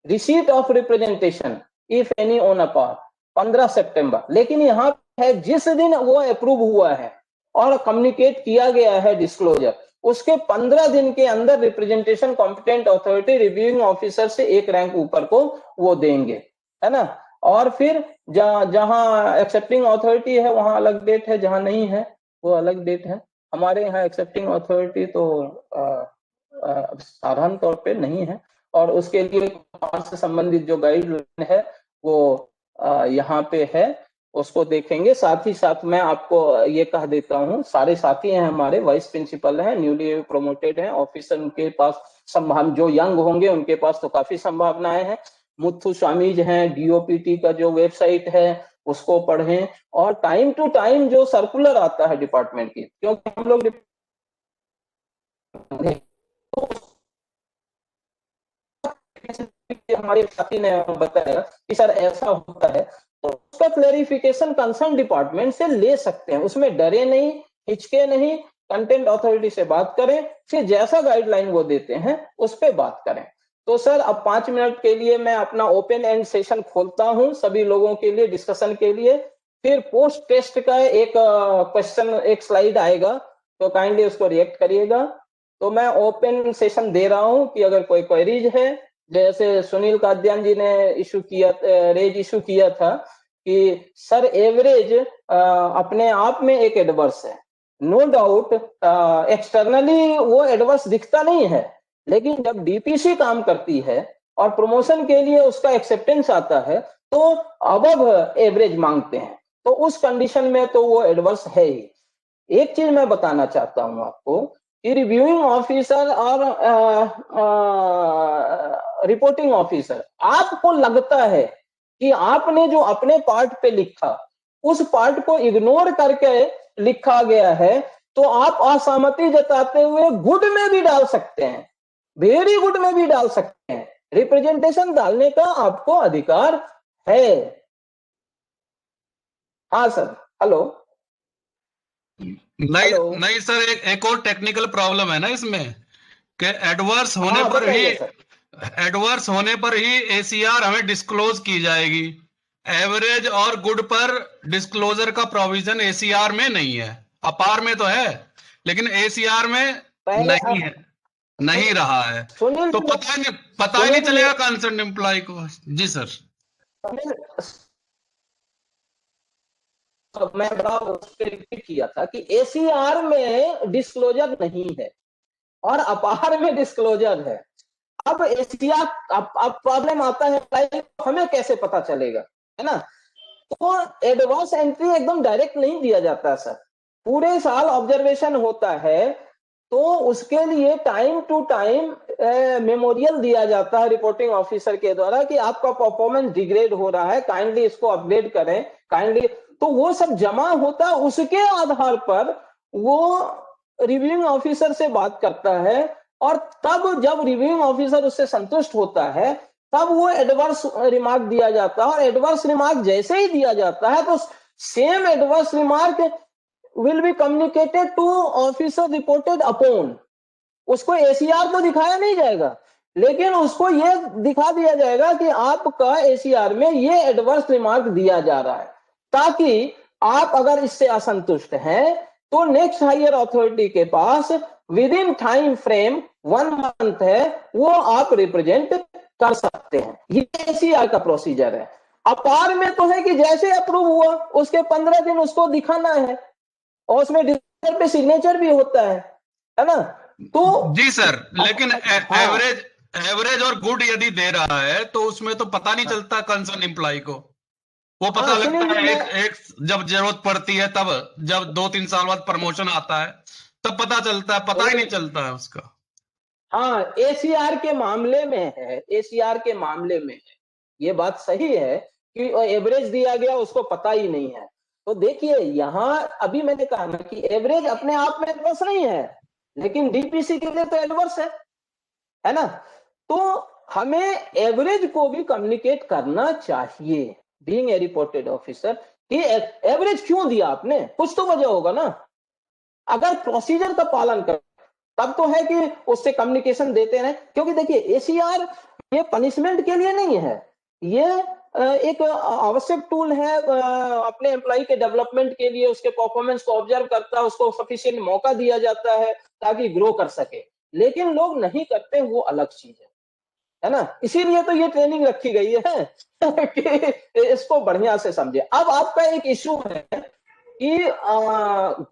Receipt of representation if any on APAR 15 सितंबर, लेकिन यहाँ है जिस दिन वो अप्रूव हुआ है और कम्युनिकेट किया गया है डिस्क्लोजर, उसके 15 दिन के अंदर representation competent authority reviewing officer से एक रैंक ऊपर को वो देंगे, है ना। और फिर जहां एक्सेप्टिंग अथॉरिटी है वहां अलग डेट है, जहां नहीं है वो अलग डेट है। हमारे यहाँ एक्सेप्टिंग अथॉरिटी तो साधारण तौर पे नहीं है, और उसके लिए से संबंधित जो गाइडलाइन है वो यहाँ पे है, उसको देखेंगे। साथ ही साथ मैं आपको ये कह देता हूँ, सारे साथी हैं हमारे, वाइस प्रिंसिपल हैं, न्यूली प्रोमोटेड हैं, ऑफिसर, उनके पास संभावना, जो यंग होंगे उनके पास तो काफी संभावनाएं हैं। मुथु स्वामी जी हैं, डीओपीटी का जो वेबसाइट है उसको पढ़ें, और टाइम टू टाइम जो सर्कुलर आता है डिपार्टमेंट की, क्योंकि हम लोग हमारे साथी ने बताया कि सर ऐसा होता है तो उसका क्लेरिफिकेशन कंसर्न डिपार्टमेंट से ले सकते हैं, उसमें डरे नहीं, हिचके नहीं, कंटेंट अथॉरिटी से बात करें, फिर जैसा गाइडलाइन वो देते हैं उस पर बात करें। तो सर अब 5 मिनट के लिए मैं अपना ओपन एंड सेशन खोलता हूं सभी लोगों के लिए डिस्कशन के लिए, फिर पोस्ट टेस्ट का एक क्वेश्चन, एक स्लाइड आएगा, तो काइंडली उसको रिएक्ट करिएगा। तो मैं ओपन सेशन दे रहा हूं कि अगर कोई क्वेरीज है, जैसे सुनील काद्यान जी ने रेज इशू किया था कि सर एवरेज अपने आप में एक एडवर्स है, नो डाउट एक्सटर्नली वो एडवर्स दिखता नहीं है, लेकिन जब डीपीसी काम करती है और प्रमोशन के लिए उसका एक्सेप्टेंस आता है तो अबव एवरेज मांगते हैं, तो उस कंडीशन में तो वो एडवर्स है ही। एक चीज मैं बताना चाहता हूं आपको कि रिव्यूइंग ऑफिसर और रिपोर्टिंग ऑफिसर, आपको लगता है कि आपने जो अपने पार्ट पे लिखा उस पार्ट को इग्नोर करके लिखा गया है, तो आप असहमति जताते हुए गुड में भी डाल सकते हैं, वेरी गुड में भी डाल सकते हैं, रिप्रेजेंटेशन डालने का आपको अधिकार है। हाँ सर, हेलो। नहीं सर, एक और टेक्निकल प्रॉब्लम है ना इसमें कि एडवर्स होने पर ही एसीआर हमें डिस्क्लोज की जाएगी। एवरेज और गुड पर डिस्क्लोजर का प्रोविजन एसीआर में नहीं है, अपार में तो है लेकिन एसीआर में नहीं है, नहीं रहा है, तो पता ही नहीं चलेगा कंसर्न एम्प्लॉय को। जी सर। तो मैं बड़ा रिपीट किया था कि एसीआर में डिस्क्लोजर नहीं है और अपार में डिस्क्लोजर है। अब एसीआर, अब प्रॉब्लम आता है हमें कैसे पता चलेगा, है ना? तो एडवांस एंट्री एकदम डायरेक्ट नहीं दिया जाता सर, पूरे साल ऑब्जर्वेशन होता है, तो उसके लिए टाइम टू टाइम मेमोरियल दिया जाता है रिपोर्टिंग ऑफिसर के द्वारा कि आपका परफॉर्मेंस डिग्रेड हो रहा है, काइंडली इसको अपग्रेड करें, काइंडली, तो वो सब जमा होता है, उसके आधार पर वो रिव्यूइंग ऑफिसर से बात करता है, और तब जब रिव्यूइंग ऑफिसर उससे संतुष्ट होता है तब वो एडवर्स रिमार्क दिया जाता है, और एडवर्स रिमार्क जैसे ही दिया जाता है तो same adverse remark will be communicated to officer reported upon. उसको एसीआर को दिखाया नहीं जाएगा, लेकिन उसको ये दिखा दिया जाएगा कि आपका एसीआर में ये एडवर्स रिमार्क दिया जा रहा है, ताकि आप अगर इससे असंतुष्ट हैं तो नेक्स्ट हायर अथॉरिटी के पास within time frame 1 month है, वो आप रिप्रेजेंट कर सकते हैं। ये एसीआर का प्रोसीजर है। अपार में तो है कि जैसे अप्रूव हुआ उसके 15 दिन उसको दिखाना है, और उसमें डिस्क्लोजर पे सिग्नेचर भी होता है ना? तो जी सर, लेकिन एवरेज और गुड यदि दे रहा है तो उसमें तो पता नहीं चलता कंसर्न एम्प्लॉय को, वो पता लगता है एक जब जरूरत पड़ती है, तब जब 2-3 साल बाद प्रमोशन आता है तब पता चलता है, पता ही नहीं चलता है उसका। हाँ, एसीआर के मामले में है, एसीआर के मामले में है, ये बात सही है कि एवरेज दिया गया उसको पता ही नहीं है। तो देखिए यहाँ अभी मैंने कहा ना कि एवरेज अपने आप में एडवर्स नहीं है, लेकिन डीपीसी के लिए तो एडवर्स है ना? तो हमें एवरेज को भी कम्युनिकेट करना चाहिए बीइंग ए रिपोर्टेड ऑफिसर कि एवरेज क्यों दिया आपने, कुछ तो वजह होगा ना। अगर प्रोसीजर का पालन कर तब तो है कि उससे कम्युनिकेशन देते रहे, क्योंकि देखिए एसीआर ये पनिशमेंट के लिए नहीं है, ये एक आवश्यक टूल है अपने एम्प्लॉय के डेवलपमेंट के लिए, उसके परफॉर्मेंस को ऑब्जर्व करता है, उसको सफिशिएंट मौका दिया जाता है ताकि ग्रो कर सके, लेकिन लोग नहीं करते, वो अलग चीज है ना? इसीलिए तो ये ट्रेनिंग रखी गई है कि इसको बढ़िया से समझे। अब आपका एक इशू है कि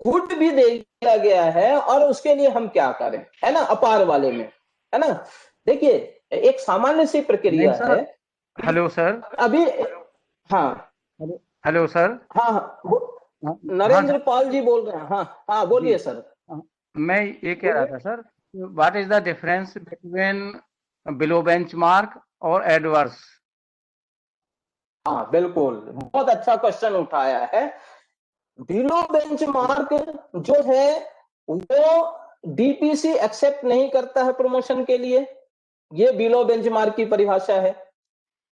गुड भी दे दिया गया है और उसके लिए हम क्या करें, है ना? अपार वाले में, है ना? देखिए एक सामान्य सी प्रक्रिया है। Hello sir. अभी हाँ हेलो सर। हाँ, नरेंद्र पाल जी बोल रहे हैं। हाँ हाँ, बोलिए सर। मैं ये कह रहा था sir, what is the difference between below benchmark और एडवर्स? हाँ बिल्कुल, बहुत अच्छा क्वेश्चन उठाया है। बिलो बेंचमार्क जो है वो डीपीसी एक्सेप्ट नहीं करता है प्रमोशन के लिए, ये बिलो बेंचमार्क की परिभाषा है।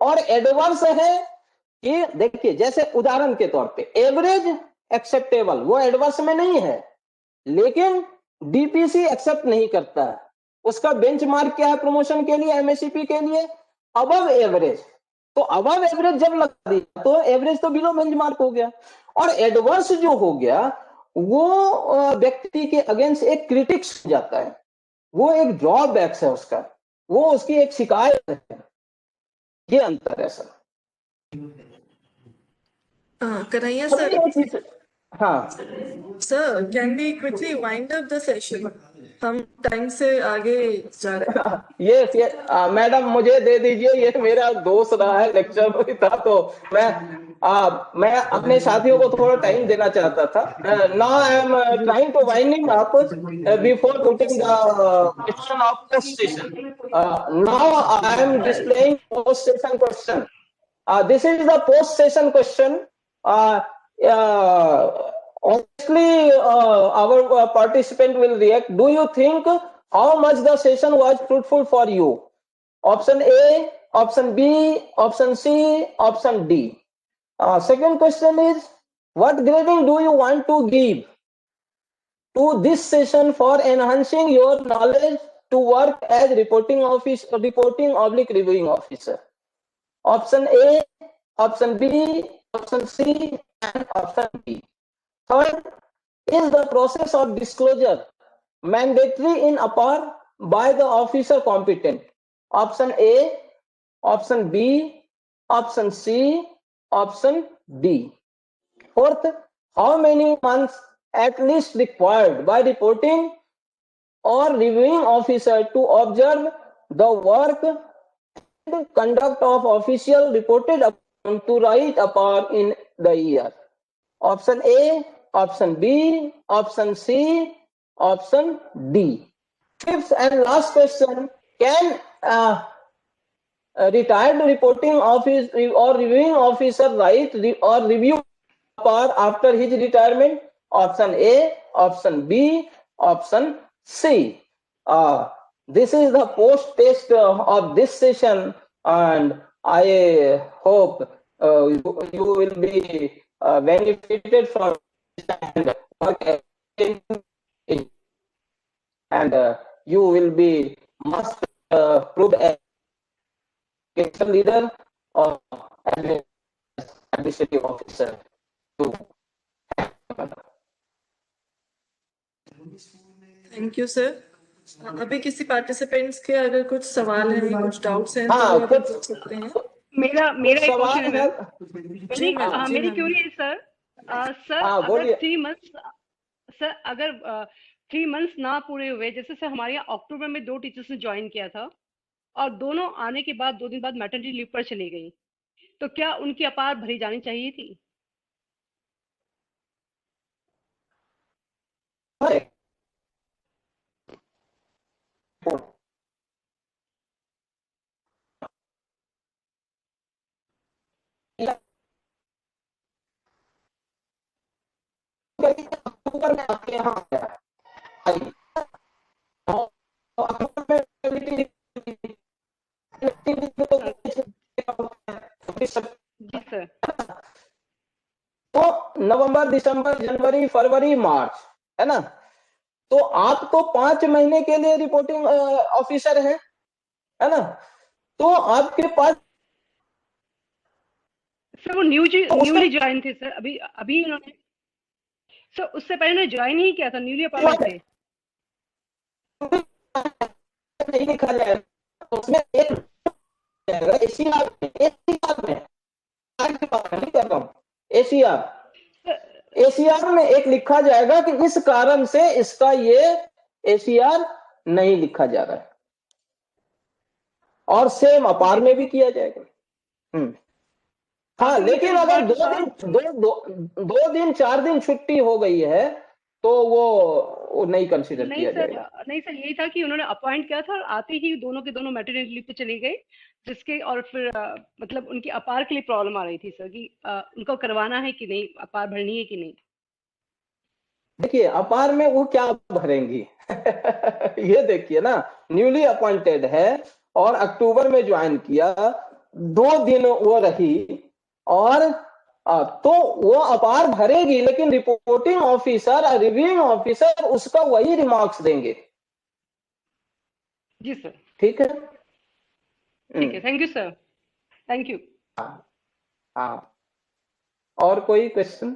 और एडवर्स है कि देखिए जैसे उदाहरण के तौर पे एवरेज एक्सेप्टेबल, वो एडवर्स में नहीं है, लेकिन डीपीसी एक्सेप्ट नहीं करता है। उसका बेंचमार्क क्या है प्रमोशन के लिए, एमएससीपी के लिए? Above average. तो अबव एवरेज जब लगा दिया तो एवरेज तो बिलो बेंचमार्क हो गया, और एडवर्स जो हो गया वो व्यक्ति के अगेंस्ट एक क्रिटिक्स हो जाता है, वो एक ड्रॉबैक्स है उसका, वो उसकी एक शिकायत है। ये अंतर है सर। कन्हैया सभी सर, ये चीज, हाँ sir can we quickly wind up the session? हम टाइम से आगे जा रहे हैं। ये मैडम मुझे दे दीजिए, ये मेरा दोस्त रहा है, लेक्चर भी था, तो मैं अपने साथियों को थोड़ा टाइम देना चाहता था। Now I am trying two winding up before putting the question of post session. Now I am displaying post session question. This is the post session question. Honestly, our participant will react. Do you think how much the session was fruitful for you? Option A, option B, option C, option D. Second question is, what grading do you want to give to this session for enhancing your knowledge to work as reporting /reviewing officer? Option A, option B, option C, and option D. Third, is the process of disclosure mandatory in APAR by the officer competent? Option A, option B, option C, option D. Fourth, how many months at least required by reporting or reviewing officer to observe the work and conduct of official reported upon to write APAR in the year? Option A, option B, option C, option D. Fifth and last question, can retired reporting office or reviewing officer write or review APAR after his retirement? Option A, option B, option C. This is the post test of this session, and I hope you will be benefited from it, and you will be must proved as a leader or administrative officer. Thank you sir. अभी किसी पार्टिसिपेंट्स के अगर कुछ सवाल हैं, कुछ डाउट्स हैं, हाँ, तो वो अभी कुछ पूछ सकते हैं। मेरा एक सवाल क्वेश्चन है जी मैम, जी मेरी मैम। क्यूरी है सर। सर हाँ, अगर बोलिए। 3 मंथ्स सर अगर 3 मंथ्स ना पूरे हुए, जैसे सर हमारे यहाँ अक्टूबर में 2 टीचर्स ने ज्वाइन किया था और दोनों आने के बाद 2 दिन बाद मैटरनिटी लीव पर चली गई, तो क्या उनकी अपार भरी जानी चाहिए थी? अक्टूबर में आपके यहाँ आया जी सर। तो नवंबर, दिसंबर, जनवरी, फरवरी, मार्च, है ना? तो आप तो 5 महीने के लिए रिपोर्टिंग ऑफिसर है ना? तो आपके पास सर वो न्यूली ज्वाइन थे सर, अभी इन्होंने सर उससे पहले उन्होंने ज्वाइन ही किया था, न्यूली अपॉइंटेड थे। नहीं लिखा जाएगा उसमें एक जाएगा एसीआर में नहीं कर रहा हूँ, एसीआर में एक लिखा जाएगा कि इस कारण से इसका ये एसीआर नहीं लिखा जा रहा है, और सेम अपार में भी किया जाएगा। हाँ, लेकिन अगर 2 दिन 4 दिन छुट्टी हो गई है तो वो नहीं कंसीडर किया जाएगा। नहीं सर, यही था कि उन्होंने अपॉइंट किया था और आते ही दोनों के दोनों मैटरनिटी लीव पे चली गई, जिसके और फिर मतलब उनकी अपार के लिए प्रॉब्लम आ रही थी सर कि उनको करवाना है कि नहीं, अपार भरनी है कि नहीं। देखिए अपार में वो क्या भरेंगी ये देखिए ना, न्यूली अपॉइंटेड है और अक्टूबर में ज्वाइन किया, 2 दिन वो रही और तो वो अपार भरेगी, लेकिन रिपोर्टिंग ऑफिसर, रिव्यूइंग ऑफिसर उसका वही रिमार्क्स देंगे। जी सर, ठीक है, ठीक है, thank you sir, thank you. हाँ, और कोई क्वेश्चन?